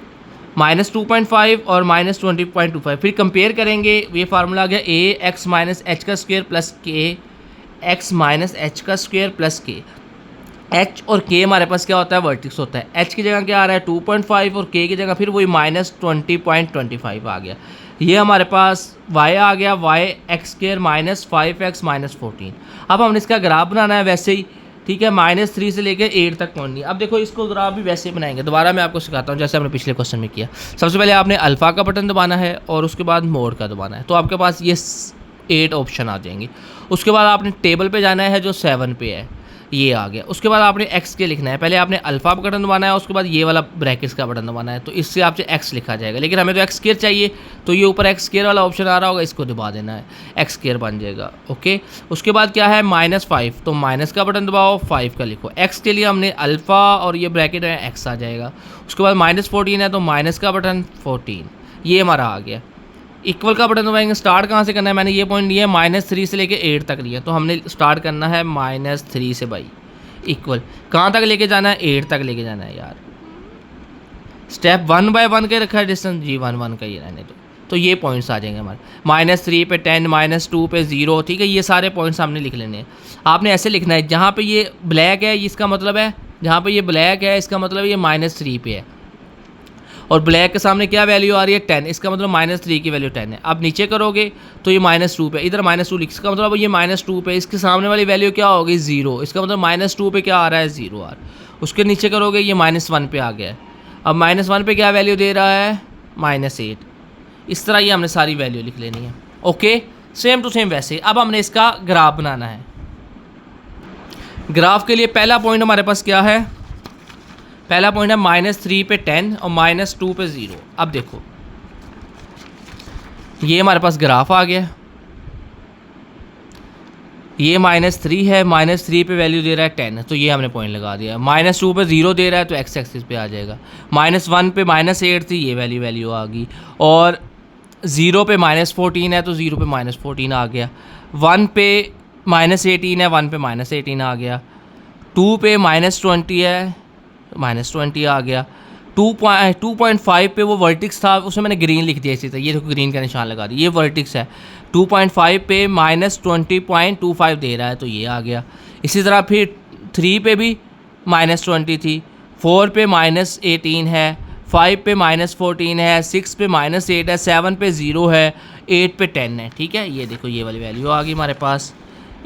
-2.5 और -20.25। फिर कंपेयर करेंगे, ये फार्मूला आ गया ax - h का square plus k x - h का स्क्वायर प्लस k। h और k हमारे पास क्या होता है, वर्टिक्स होता है। h की जगह क्या आ रहा है 2.5 और k की जगह फिर वही -20.25 आ गया। ये हमारे पास y आ गया, y x² - 5x - 14। अब हमने इसका ग्राफ बनाना है वैसे ही। ठीक है, -3 से लेकर 8 तक पहुंचनी है। अब देखो इसको ग्राफ भी वैसे ही बनाएंगे। दोबारा मैं आपको सिखाता हूँ जैसे हमने पिछले क्वेश्चन में किया। सबसे पहले आपने अल्फ़ा का बटन दबाना है और उसके बाद मोड का दबाना है, तो आपके पास ये 8 ऑप्शन आ जाएंगे। उसके बाद आपने टेबल पे जाना है जो 7 पे है। ये आ गया। उसके बाद आपने एक्स के लिखना है, पहले आपने अल्फ़ा का बटन दबाना है, उसके बाद ये वाला ब्रैकेट्स का बटन दबाना है, तो इससे आपसे एक्स लिखा जाएगा। लेकिन हमें तो एक्स स्क्वायर चाहिए, तो ये ऊपर एक्स स्क्वायर वाला ऑप्शन आ रहा होगा, इसको दबा देना है, एक्स स्क्वायर बन जाएगा। ओके, उसके बाद क्या है -5, तो माइनस का बटन दबाओ, 5 का लिखो। एक्स के लिए हमने अल्फ़ा और ये ब्रैकेट है, एक्स आ जाएगा। उसके बाद -14 है, तो माइनस का बटन 14, ये हमारा आ गया। इक्वल का बटन दबाएंगे। स्टार्ट कहाँ से करना है, मैंने ये पॉइंट लिया है -3 से लेके 8 तक लिया, तो हमने स्टार्ट करना है -3 से भाई। इक्वल कहाँ तक लेके जाना है, 8 तक लेके जाना है यार। स्टेप 1 बाय 1 का रखा है डिस्टेंस जी, 1 1 का ही रहने दो। तो ये पॉइंट्स आ जाएंगे हमारे, -3 पे 10, -2 पे 0, ठीक है। ये सारे पॉइंट्स हमने लिख लेने हैं। आपने ऐसे लिखना है, जहाँ पे ये ब्लैक है इसका मतलब है, जहाँ पे ये ब्लैक है इसका मतलब ये -3 पे है, और ब्लैक के सामने क्या वैल्यू आ रही है 10, इसका मतलब -3 की वैल्यू 10 है। अब नीचे करोगे तो ये -2 पे, इधर -2 लिख, इसका मतलब ये -2 पे, इसके सामने वाली वैल्यू क्या होगी 0, इसका मतलब -2 पे क्या आ रहा है 0 आ रहा है। उसके नीचे करोगे ये -1 पे आ गया है। अब -1 पे क्या वैल्यू दे रहा है -8। इस तरह ये हमने सारी वैल्यू लिख लेनी है। ओके, सेम टू सेम वैसे। अब हमने इसका ग्राफ बनाना है। ग्राफ के लिए पहला पॉइंट हमारे पास क्या है, पहला पॉइंट है -3 पे 10 और -2 पे 0। अब देखो ये हमारे पास ग्राफ आ गया, ये -3 है, -3 पे वैल्यू दे रहा है 10, तो ये हमने पॉइंट लगा दिया। -2 पे 0 दे रहा है, तो एक्स एक्सिस पे आ जाएगा। -1 पे -8 थी, ये वैल्यू आ गई, और 0 पे -14 है, तो 0 पे -14 आ गया। 1 पे -18 है, 1 पे -18 आ गया। 2 पे -20 है, -20 आ गया। 2.5 पे वो वर्टिक्स था, उसमें मैंने ग्रीन लिख दिया इसी तरह, ये देखो ग्रीन का निशान लगा दिया, ये वर्टिक्स है। 2.5 पे -20.25 दे रहा है, तो ये आ गया। इसी तरह फिर 3 पे भी -20 थी, 4 पे -18 है, 5 पे -14 है, 6 पे -8 है, 7 पे 0 है, 8 पे 10 है, ठीक है। ये देखो ये वाली वैल्यू आ गई हमारे पास,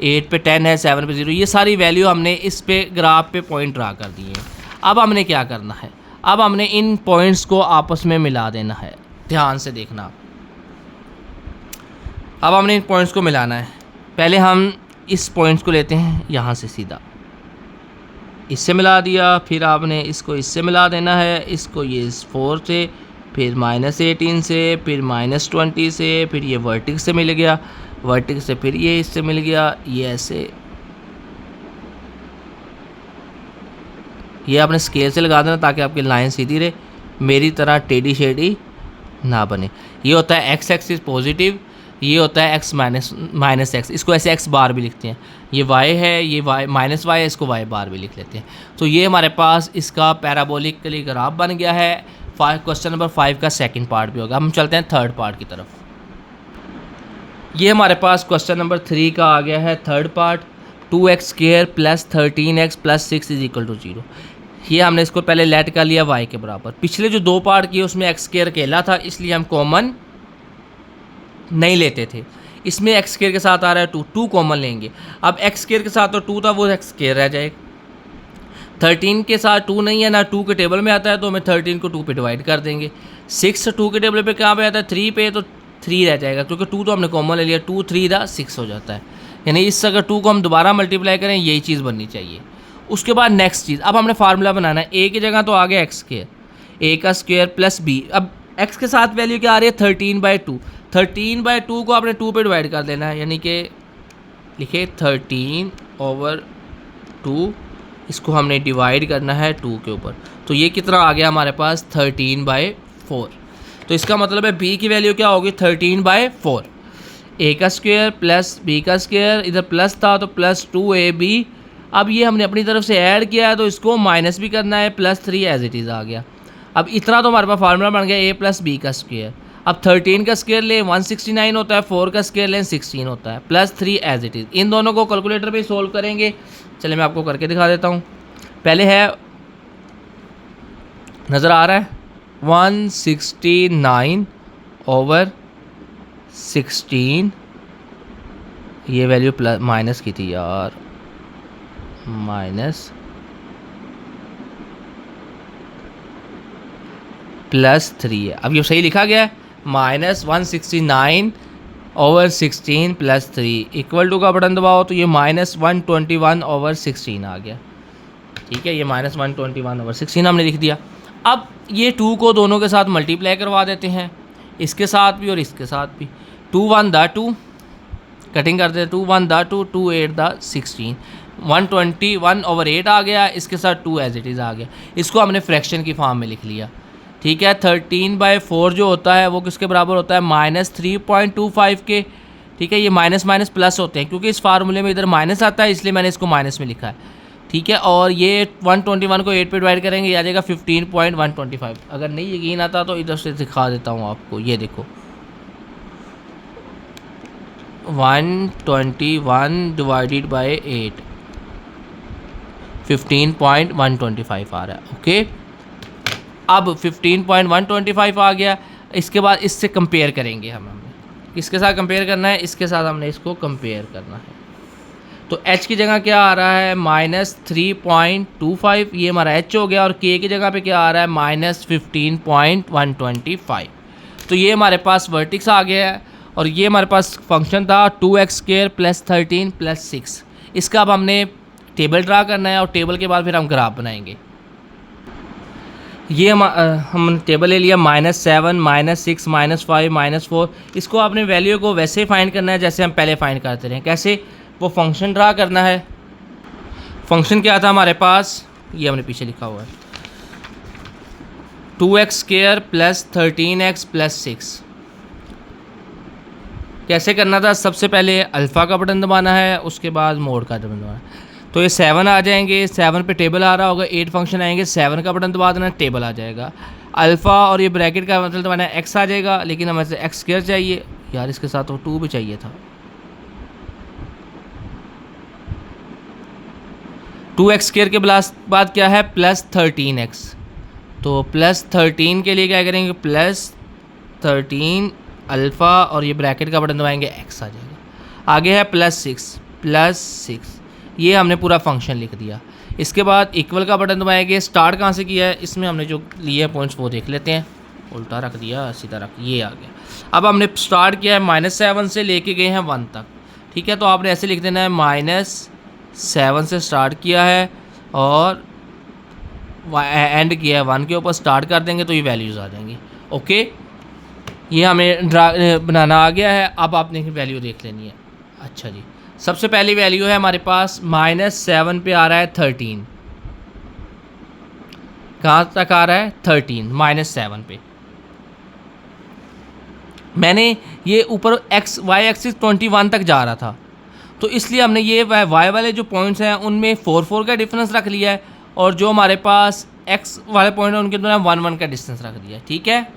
8 पे 10 है, 7 पे 0, ये सारी वैल्यू हमने इस पे ग्राफ पे पॉइंट ड्रा कर दी है। अब हमने क्या करना है, अब हमने इन पॉइंट्स को आपस में मिला देना है, ध्यान से देखना। अब हमने इन पॉइंट्स को मिलाना है। पहले हम इस पॉइंट्स को लेते हैं, यहाँ से सीधा इससे मिला दिया, फिर आपने इसको इससे मिला देना है, इसको ये इस 4 से, फिर -18 से, फिर -20 से, फिर ये वर्टिक्स से मिल गया, वर्टिक्स से फिर ये इससे मिल गया, ये ऐसे, ये आपने स्केल से लगा देना ताकि आपकी लाइन सीधी रहे, मेरी तरह टेढ़ी शेढ़ी ना बने। ये होता है एक्स एक्सिस पॉजिटिव, ये होता है एक्स माइनस एक्स, इसको ऐसे एक्स बार भी लिखते हैं। ये वाई है, ये वाई -y है, इसको वाई बार भी लिख लेते हैं। तो ये हमारे पास इसका पैराबोलिकली ग्राफ बन गया है। क्वेश्चन नंबर 5 का सेकंड पार्ट भी होगा। हम चलते हैं थर्ड पार्ट की तरफ। ये हमारे पास क्वेश्चन नंबर 3 का आ गया है थर्ड पार्ट, 2x² + 13x + 6 = 0। ये हमने इसको पहले लेट कर लिया y के बराबर। पिछले जो 2 पार्ट किए उसमें x² अकेला था, इसलिए हम कॉमन नहीं लेते थे। इसमें x² के साथ आ रहा है 2 कॉमन लेंगे। अब x² के साथ तो 2 था, वो x² रह जाएगा। 13 के साथ 2 नहीं है ना, 2 के टेबल में आता है, तो हमें 13 को 2 पे डिवाइड कर देंगे। 6 2 के टेबल पे कहाँ पे आता है, 3 पे, तो 3 रह जाएगा, क्योंकि 2 तो हमने कॉमन ले लिया। 2 3 6 हो जाता है, यानी इस अगर 2 को हम दोबारा मल्टीप्लाई करें, यही चीज़ बननी चाहिए। उसके बाद नेक्स्ट चीज़, अब हमने फार्मूला बनाना है। a की जगह तो आ गया x², a का स्क्वायर + b। अब x के साथ वैल्यू क्या आ रही है 13/2, 13/2 को आपने 2 पे डिवाइड कर देना है, यानी कि लिखे 13/2, इसको हमने डिवाइड करना है 2 के ऊपर। तो ये कितना आ गया हमारे पास 13/4। तो इसका मतलब है b की वैल्यू क्या होगी 13/4। a का स्क्वायर + b का स्क्वायर, इधर प्लस था तो +2ab। अब ये हमने अपनी तरफ से ऐड किया है, तो इसको माइनस भी करना है, +3 एज इट इज़ आ गया। अब इतना तो हमारे पास फार्मूला बन गया a + b का स्क्वायर। अब 13 का स्क्वायर लें 169 होता है, 4 का स्क्वायर लें 16 होता है, +3 एज इट इज़। इन दोनों को कैलकुलेटर पे सोल्व करेंगे। चलिए मैं आपको करके दिखा देता हूँ। पहले है, नज़र आ रहा है 169/16, ये वैल्यू प्लस माइनस की थी यार, -+3 है। अब ये सही लिखा गया है, -169 ओवर 16 प्लस 3 इक्वल टू का बटन दबाओ तो ये -121/16 आ गया। ठीक है, ये -121/16 हमने लिख दिया। अब ये 2 को दोनों के साथ मल्टीप्लाई करवा देते हैं, इसके साथ भी और इसके साथ भी। 2 1 द 2 कटिंग करते हैं, 2 1 द 2 2 8 द 16 121/8 आ गया, इसके साथ 2 एज इट इज़ आ गया। इसको हमने फ्रैक्शन की फॉर्म में लिख लिया। ठीक है, 13/4 जो होता है वो किसके बराबर होता है, -3.25 के। ठीक है, ये माइनस माइनस प्लस होते हैं, क्योंकि इस फार्मूले में इधर माइनस आता है इसलिए मैंने इसको माइनस में लिखा है। ठीक है, और ये 121 को 8 पे डिवाइड करेंगे, ये आ जाएगा 15.125। अगर नहीं यकीन आता तो इधर से दिखा देता हूँ आपको, ये देखो 121 डिवाइडेड बाय 8 15.125 आ रहा है। ओके, अब 15.125 आ गया। इसके बाद इससे कंपेयर करेंगे हमें किसके साथ कंपेयर करना है, इसके साथ हमने इसको कंपेयर करना है। तो h की जगह क्या आ रहा है, -3.25, ये हमारा h हो गया। और k की जगह पे क्या आ रहा है, -15.125। तो ये हमारे पास वर्टिक्स आ गया है। और ये हमारे पास फंक्शन था 2x² + 13 + 6। इसका अब हमने टेबल ड्रा करना है और टेबल के बाद फिर हम ग्राफ बनाएंगे। ये हम टेबल ले लिया, -7 -6 -5 -4। इसको आपने वैल्यू को वैसे फाइंड करना है जैसे हम पहले फाइंड करते रहे। कैसे, वो फंक्शन ड्रा करना है। फंक्शन क्या था हमारे पास, ये हमने पीछे लिखा हुआ है, 2x² + 13x + 6। कैसे करना था, सबसे पहले अल्फ़ा का बटन दबाना है, उसके बाद मोड का बटन दबाना है। तो ये 7 आ जाएंगे, 7 पे टेबल आ रहा होगा, 8 फंक्शन आएंगे, 7 का बटन दबा देना, टेबल आ जाएगा। अल्फ़ा और ये ब्रैकेट का मतलब दबाना है, x आ जाएगा, लेकिन हमें से x² चाहिए यार, इसके साथ तो 2 भी चाहिए था। 2x² के बाद क्या है, +13x। तो +13 के लिए क्या करेंगे, +13 अल्फ़ा और ये ब्रैकेट का बटन दबाएंगे, x आ जाएगा। आगे है +6, ये हमने पूरा फंक्शन लिख दिया। इसके बाद इक्वल का बटन दबाएंगे। स्टार्ट कहाँ से किया है, इसमें हमने जो लिए पॉइंट्स वो देख लेते हैं। उल्टा रख दिया, सीधा रख, ये आ गया। अब हमने स्टार्ट किया है -7 से लेके गए हैं 1 तक। ठीक है, तो आपने ऐसे लिख देना है, -7 से स्टार्ट किया है और एंड किया है 1 के ऊपर, स्टार्ट कर देंगे तो ये वैल्यूज़ आ जाएंगी। ओके, ये हमें बनाना आ गया है। अब आपने वैल्यू देख लेनी है। अच्छा जी, सबसे पहली वैल्यू है हमारे पास -7 पे आ रहा है 13। कहाँ तक आ रहा है, 13 -7 पे। मैंने ये ऊपर y एक्सिस 21 तक जा रहा था, तो इसलिए हमने ये y वाले जो पॉइंट्स हैं उनमें 4 का डिफरेंस रख लिया है, और जो हमारे पास x वाले पॉइंट हैं उनके दौरान 1 का डिस्टेंस रख दिया है। ठीक है,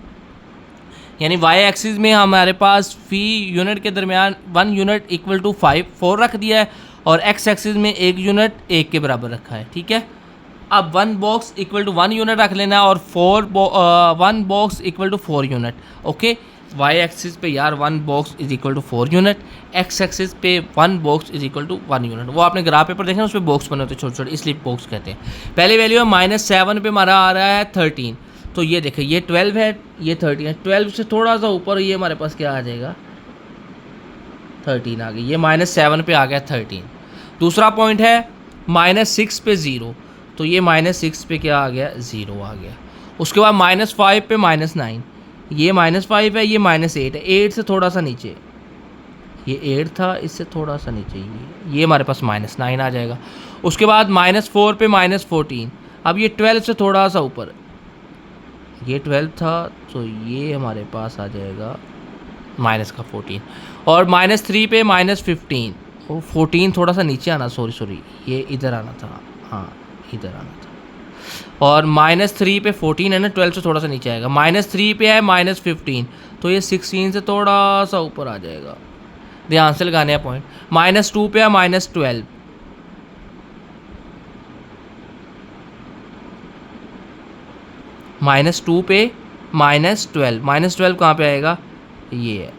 यानी y एक्सिस में हमारे पास फी यूनिट के दरमियान 1 यूनिट इक्वल टू 4 रख दिया है, और x एक्सिस में 1 यूनिट 1 के बराबर रखा है। ठीक है, अब 1 बॉक्स इक्वल टू 1 यूनिट रख लेना है, और 1 box equal to 4 unit. Okay, y axis पे यार 1 box is equal to 4 unit, x axis पे 1 box is equal to 1 unit. वो आपने ग्राफ पेपर देखें, उस पर बॉक्स बने होते छोटे छोटे, इसलिए बॉक्स कहते हैं। पहले वैल्यू है -7 पे हमारा आ रहा है 13। तो ये देखें, ये 12 है, ये 13 है। 12 से थोड़ा सा ऊपर ये हमारे पास क्या आ जाएगा, 13 आ गई। ये -7 पे आ गया 13। दूसरा पॉइंट है -6 पे 0, तो ये -6 पे क्या आ गया, 0 आ गया। उसके बाद -5 पे -9, ये -5 है, ये -8 है, 8 से थोड़ा सा नीचे, ये 8 था, इससे थोड़ा सा नीचे ये हमारे पास -9 आ जाएगा। उसके बाद -4 पे -14, अब ये 12 से थोड़ा सा ऊपर, ये 12 था, तो ये हमारे पास आ जाएगा -14। और -3 पे -15, और 14 थोड़ा सा नीचे आना, सॉरी ये इधर आना था, हाँ इधर आना था। और -3 पे 14 है ना, 12 से थोड़ा सा नीचे आएगा। -3 पे है -15, तो ये 16 से थोड़ा सा ऊपर आ जाएगा। ध्यान से लगाने हैं पॉइंट। -2 पे है -12, -2 पे -12, -12 कहाँ पे आएगा, ये है।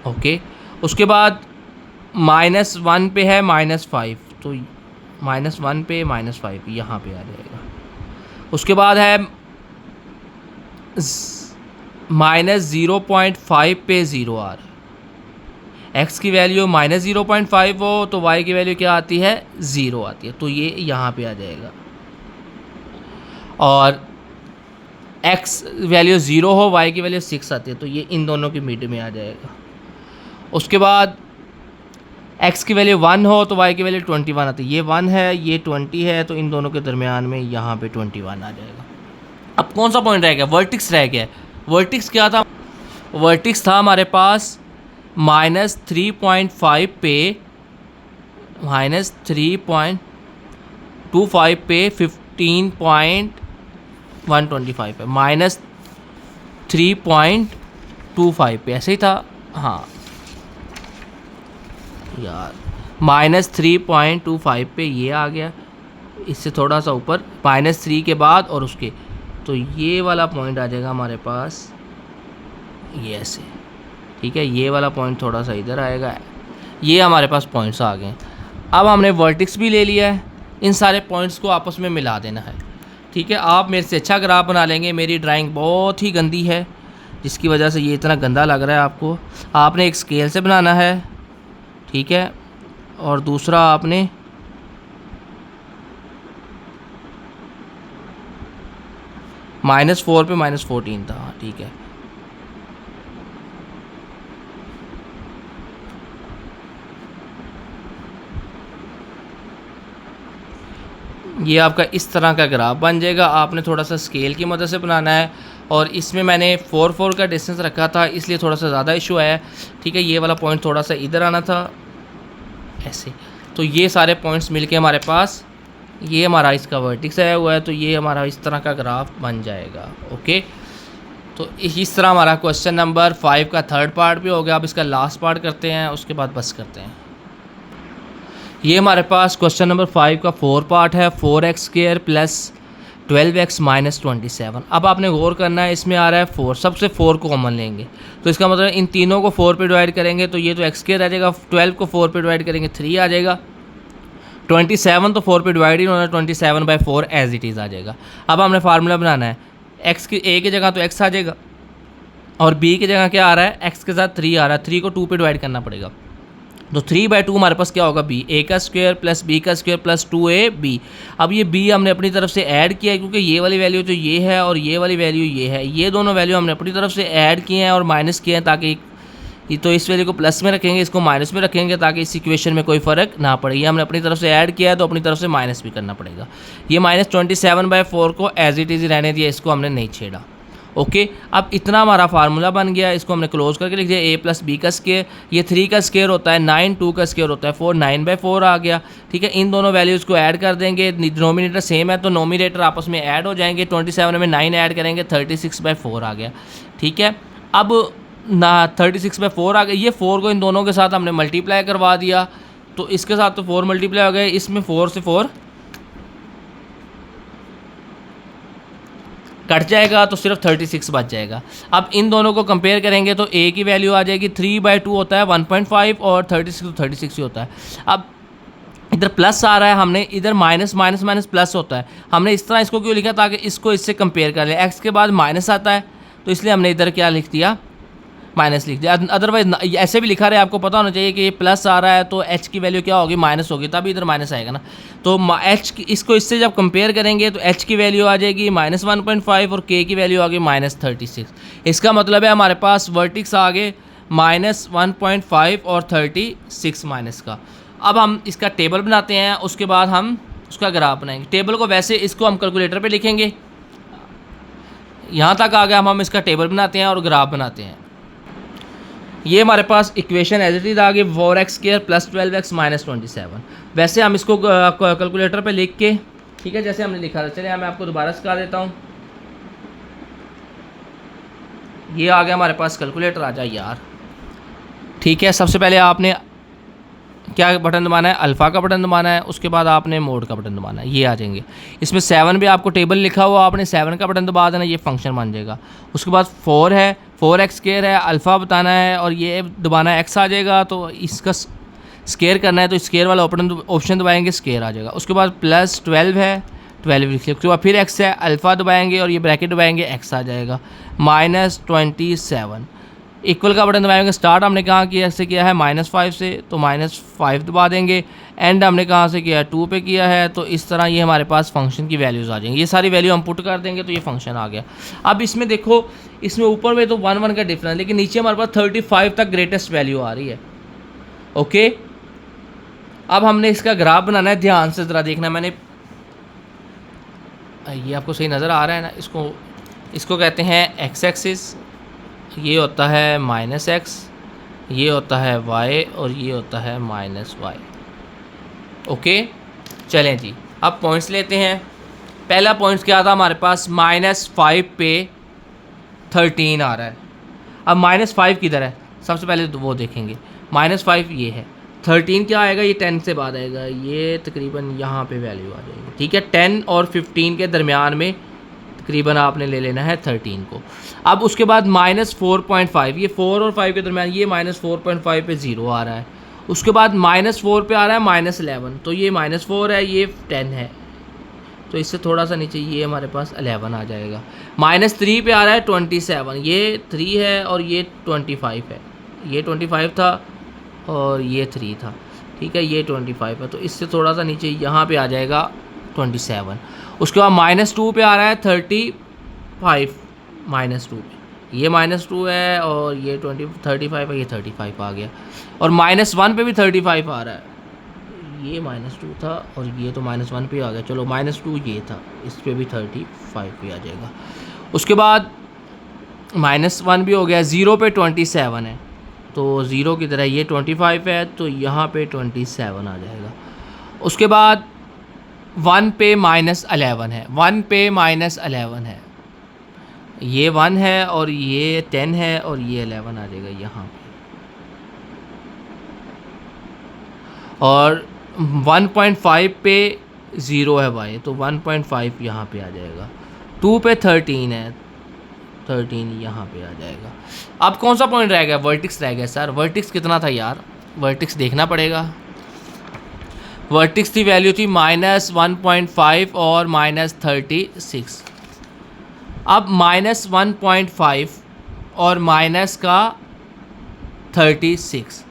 ओके, उसके बाद -1 पे है -5, तो -1 पे -5 यहाँ पे आ जाएगा। उसके बाद है -0.5 पे 0 आ रहा है। x की वैल्यू -0.5 हो तो y की वैल्यू क्या आती है, 0 आती है, तो ये यहाँ पे आ जाएगा। और x वैल्यू 0 हो, y की वैल्यू 6 आती है, तो ये इन दोनों के मिड में आ जाएगा। उसके बाद x की वैल्यू 1 हो तो y की वैल्यू 21 आती है, ये 1 है ये 20 है, तो इन दोनों के दरमियान में यहाँ पे 21 आ जाएगा। अब कौन सा पॉइंट रह गया, वर्टिक्स रह गया। वर्टिक्स क्या था, वर्टिक्स था हमारे पास -3.5 पे -3.25 पे 15.125 पे -3.25 पे, ऐसे ही था हाँ यार, -3.25 पे ये आ गया, इससे थोड़ा सा ऊपर -3 के बाद और उसके, तो ये वाला पॉइंट आ जाएगा हमारे पास ये ऐसे, ठीक है। ये वाला पॉइंट थोड़ा सा इधर आएगा, ये हमारे पास पॉइंट्स आ गए। अब हमने वर्टिक्स भी ले लिया है, इन सारे पॉइंट्स को आपस में मिला देना है, ठीक है। आप मेरे से अच्छा ग्राफ बना लेंगे, मेरी ड्राइंग बहुत ही गंदी है जिसकी वजह से ये इतना गंदा लग रहा है आपको। आपने एक स्केल से बनाना है, ठीक है, और दूसरा आपने -4 पे -14 था, ठीक है। ये आपका इस तरह का ग्राफ बन जाएगा। आपने थोड़ा सा स्केल की मदद से बनाना है, और इसमें मैंने 4 का डिस्टेंस रखा था इसलिए थोड़ा सा ज़्यादा इशू आया, ठीक है। ये वाला पॉइंट थोड़ा सा इधर आना था ऐसे, तो ये सारे पॉइंट्स मिलके हमारे पास ये हमारा इसका वर्टिक्स आया हुआ है, तो ये हमारा इस तरह का ग्राफ बन जाएगा। ओके, तो इस तरह हमारा क्वेश्चन नंबर 5 का थर्ड पार्ट भी हो गया। अब इसका लास्ट पार्ट करते हैं, उसके बाद बस करते हैं। ये हमारे पास क्वेश्चन नंबर 5 का 4 पार्ट है, 4x² + 12x - 27। अब आपने गौर करना है, इसमें आ रहा है 4, सबसे 4 को कॉमन लेंगे, तो इसका मतलब इन तीनों को 4 पे डिवाइड करेंगे तो ये तो x² रह जाएगा, 12 को 4 पे डिवाइड करेंगे 3 आ जाएगा, 27 तो 4 पे डिवाइड ही होना, 27/4 एज इट इज़ आ जाएगा। अब हमने फार्मूला बनाना है, x की a की जगह तो x आ जाएगा, और b की जगह क्या आ रहा है, x के साथ 3 आ रहा है, 3 को 2 पे डिवाइड करना पड़ेगा, तो 3/2 हमारे पास क्या होगा, b, a² + b² + 2ab। अब ये b हमने अपनी तरफ से ऐड किया है, क्योंकि ये वाली वैल्यू तो ये है और ये वाली वैल्यू ये है, ये दोनों वैल्यू हमने अपनी तरफ से ऐड किए हैं और माइनस किए हैं, ताकि तो इस वैल्यू को प्लस में रखेंगे, इसको माइनस में रखेंगे, ताकि इस इक्वेशन में कोई फ़र्क ना पड़े। ये हमने अपनी तरफ से ऐड किया है तो अपनी तरफ से माइनस भी करना पड़ेगा। ये -27/4 को एज इट इज़ रहने दिया, इसको हमने नहीं छेड़ा। ओके, अब इतना हमारा फार्मूला बन गया, इसको हमने क्लोज करके लिख दिया, a + b का स्क्वायर, ये 3 का स्क्वायर होता है 9, 2 का स्क्वायर होता है 4, 9/4 आ गया, ठीक है। इन दोनों वैल्यूज़ को ऐड कर देंगे, डिनोमिनेटर सेम है तो नोमिनेटर आपस में ऐड हो जाएंगे, 27 में 9 ऐड करेंगे 36/4 आ गया, ठीक है। अब ना 36/4 आ गया, ये 4 को इन दोनों के साथ हमने मल्टीप्लाई करवा दिया, तो इसके साथ तो 4 मल्टीप्लाई हो गए, इसमें 4 से 4 कट जाएगा तो सिर्फ 36 बच जाएगा। अब इन दोनों को कंपेयर करेंगे तो a की वैल्यू आ जाएगी 3/2 होता है 1.5, और 36 तो 36 ही होता है। अब इधर प्लस आ रहा है, हमने इधर माइनस माइनस माइनस प्लस होता है, हमने इस तरह इसको क्यों लिखा, ताकि इसको इससे कंपेयर कर लें। x के बाद माइनस आता है तो इसलिए हमने इधर क्या लिख दिया, माइनस लिख दिया। अदरवाइज ऐसे भी लिखा रहे, आपको पता होना चाहिए कि ये प्लस आ रहा है तो h की वैल्यू क्या होगी, माइनस होगी, तभी इधर माइनस आएगा ना। तो h इसको इससे जब कंपेयर करेंगे तो h की वैल्यू आ जाएगी -1.5 और k की वैल्यू आ गई -36। इसका मतलब है हमारे पास वर्टिक्स आ गए -1.5 और 36 माइनस का। अब हम इसका टेबल बनाते हैं, उसके बाद हम उसका ग्राफ बनाएंगे। टेबल को वैसे इसको हम कैलकुलेटर पे लिखेंगे, यहाँ तक आ गया, हम इसका टेबल बनाते हैं और ग्राफ बनाते हैं। ये हमारे पास इक्वेशन एज इट इज़ आ गई 4x² + 12x - 27। वैसे हम इसको कैलकुलेटर पे लिख के, ठीक है, जैसे हमने लिखा था, चलिए मैं आपको दोबारा सिखा देता हूँ। ये आ गया हमारे पास कैलकुलेटर, आ जाए यार, ठीक है। सबसे पहले आपने क्या बटन दबाना है, अल्फ़ा का बटन दबाना है, उसके बाद आपने मोड का बटन दबाना है, ये आ जाएंगे। इसमें 7 भी आपको टेबल लिखा हुआ, आपने 7 का बटन दबा देना, ये फंक्शन बन जाएगा। उसके बाद 4 है, 4x² है, अल्फ़ा बताना है और ये दबाना है, x आ जाएगा, तो इसका स्केयर करना है तो स्केयर वाला ऑप्शन दबाएंगे, स्केयर आ जाएगा। उसके बाद +12 है, 12 लिख लिया। उसके बाद फिर एक्स है, अल्फ़ा दबाएंगे और ये ब्रैकेट दबाएंगे, एक्स आ जाएगा -27। इक्वल का बटन दबाएंगे। स्टार्ट हमने कहाँ किया से किया है -5 से, तो -5 दबा देंगे। एंड हमने कहाँ से किया है 2 पे किया है। तो इस तरह ये हमारे पास फंक्शन की वैल्यूज़ आ जाएंगी। ये सारी वैल्यू हम पुट कर देंगे तो ये फंक्शन आ गया। अब इसमें देखो, इसमें ऊपर में तो 1 का डिफरेंस, लेकिन नीचे हमारे पास 35 तक ग्रेटेस्ट वैल्यू आ रही है। ओके, अब हमने इसका ग्राफ बनाना है। ध्यान से ज़रा देखना, मैंने ये आपको सही नज़र आ रहा है ना, इसको कहते हैं एक्स एक्सिस, ये होता है -x, ये होता है y और ये होता है -y। ओके, चलें जी, अब पॉइंट्स लेते हैं। पहला पॉइंट्स क्या था हमारे पास, -5 पे 13 आ रहा है। अब -5 किधर है, सबसे पहले तो वो देखेंगे। -5 ये है, 13 क्या आएगा, ये 10 से बाद आएगा, ये तकरीबन यहाँ पे वैल्यू आ जाएगी। ठीक है, 10 और 15 के दरमियान में तकरीबन आपने ले लेना है 13 को। अब उसके बाद -4.5, ये 4 और 5 के दरमियान, ये -4.5 पे 0 आ रहा है। उसके बाद -4 पे आ रहा है -11, तो ये -4 है, ये 10 है, तो इससे थोड़ा सा नीचे ये हमारे पास 11 आ जाएगा। -3 पे आ रहा है 27, ये 3 है और ये 25 है, ये 25 था और ये 3 था। ठीक है, ये 25 है, तो इससे थोड़ा सा नीचे यहाँ पे आ जाएगा 27। उसके बाद -2 पे आ रहा है 35, -2 पे ये -2 है और ये 35 है, ये 35 आ गया। और -1 पे भी 35 आ रहा है, ये -2 था और ये तो -1 पे आ गया। चलो -2 ये था, इस पे भी 35 पे आ जाएगा। उसके बाद -1 भी हो गया। 0 पे 27 है, तो 0 की तरह ये 25 है, तो यहाँ पे 27 आ जाएगा। उसके बाद 1 पे -11 है, 1 पे -11 है, ये 1 है और ये 10 है और ये 11 आ जाएगा यहाँ पे। और 1.5 पे 0 है y, तो 1.5 यहाँ पे आ जाएगा। 2 पे 13 है, 13 यहाँ पे आ जाएगा। अब कौन सा पॉइंट रह गया, वर्टिक्स रह गया। सर वर्टिक्स कितना था यार, वर्टिक्स देखना पड़ेगा। वर्टिक्स की वैल्यू थी -1.5 और -36। अब -1.5 और माइनस का 36,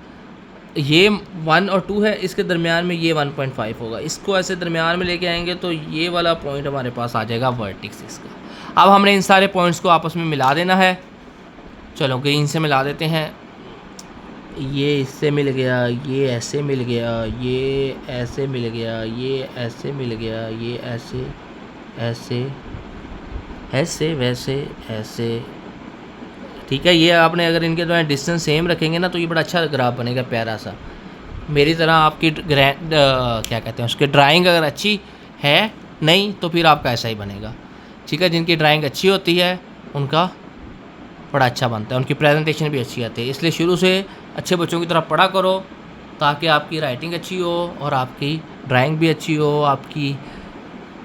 ये 1 और 2 है, इसके दरमियान में ये 1.5 होगा। इसको ऐसे दरमियान में लेके आएंगे तो ये वाला पॉइंट हमारे पास आ जाएगा वर्टिक्स इसका। अब हमने इन सारे पॉइंट्स को आपस में मिला देना है। चलो ग्रीन से मिला देते हैं। ये इससे मिल गया, ये ऐसे मिल गया, ये ऐसे मिल गया, ये ऐसे मिल गया, ये ऐसे ऐसे ऐसे वैसे ऐसे। ठीक है, ये आपने अगर इनके द्वारा डिस्टेंस सेम रखेंगे ना तो ये बड़ा अच्छा ग्राफ बनेगा, प्यारा सा। मेरी तरह आपकी क्या कहते हैं उसकी ड्राइंग अगर अच्छी है नहीं तो फिर आपका ऐसा ही बनेगा। ठीक है, जिनकी ड्राइंग अच्छी होती है उनका बड़ा अच्छा बनता है, उनकी प्रेजेंटेशन भी अच्छी आती है। इसलिए शुरू से अच्छे बच्चों की तरह पढ़ा करो ताकि आपकी राइटिंग अच्छी हो और आपकी ड्राइंग भी अच्छी हो, आपकी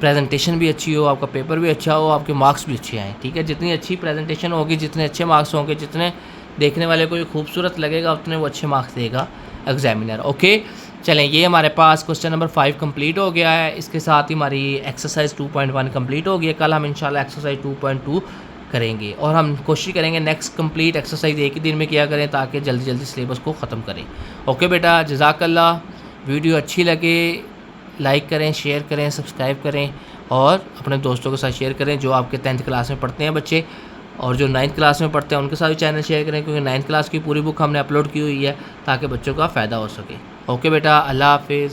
प्रेजेंटेशन भी अच्छी हो, आपका पेपर भी अच्छा हो, आपके मार्क्स भी अच्छे आएँ। ठीक है, जितनी अच्छी प्रेजेंटेशन होगी, जितने अच्छे मार्क्स होंगे, जितने देखने वाले को ये खूबसूरत लगेगा, उतने वो अच्छे मार्क्स देगा एग्जामिनर। ओके, चलें, ये हमारे पास क्वेश्चन नंबर 5 कंप्लीट हो गया है। इसके साथ ही हमारी एक्सरसाइज 2.1 कंप्लीट हो गई है। कल हम इंशाल्लाह एक्सरसाइज 2.2 करेंगे और हम कोशिश करेंगे नेक्स्ट कंप्लीट एक्सरसाइज एक ही दिन में किया करें ताकि जल्दी जल्दी सिलेबस को ख़त्म करें। ओके बेटा, जज़ाकल्लाह। वीडियो अच्छी लगे लाइक करें, शेयर करें, सब्सक्राइब करें और अपने दोस्तों के साथ शेयर करें जो आपके 10th क्लास में पढ़ते हैं बच्चे, और जो 9th क्लास में पढ़ते हैं उनके साथ भी चैनल शेयर करें, क्योंकि 9th क्लास की पूरी बुक हमने अपलोड की हुई है ताकि बच्चों का फ़ायदा हो सके। ओके बेटा, अल्लाह हाफिज़।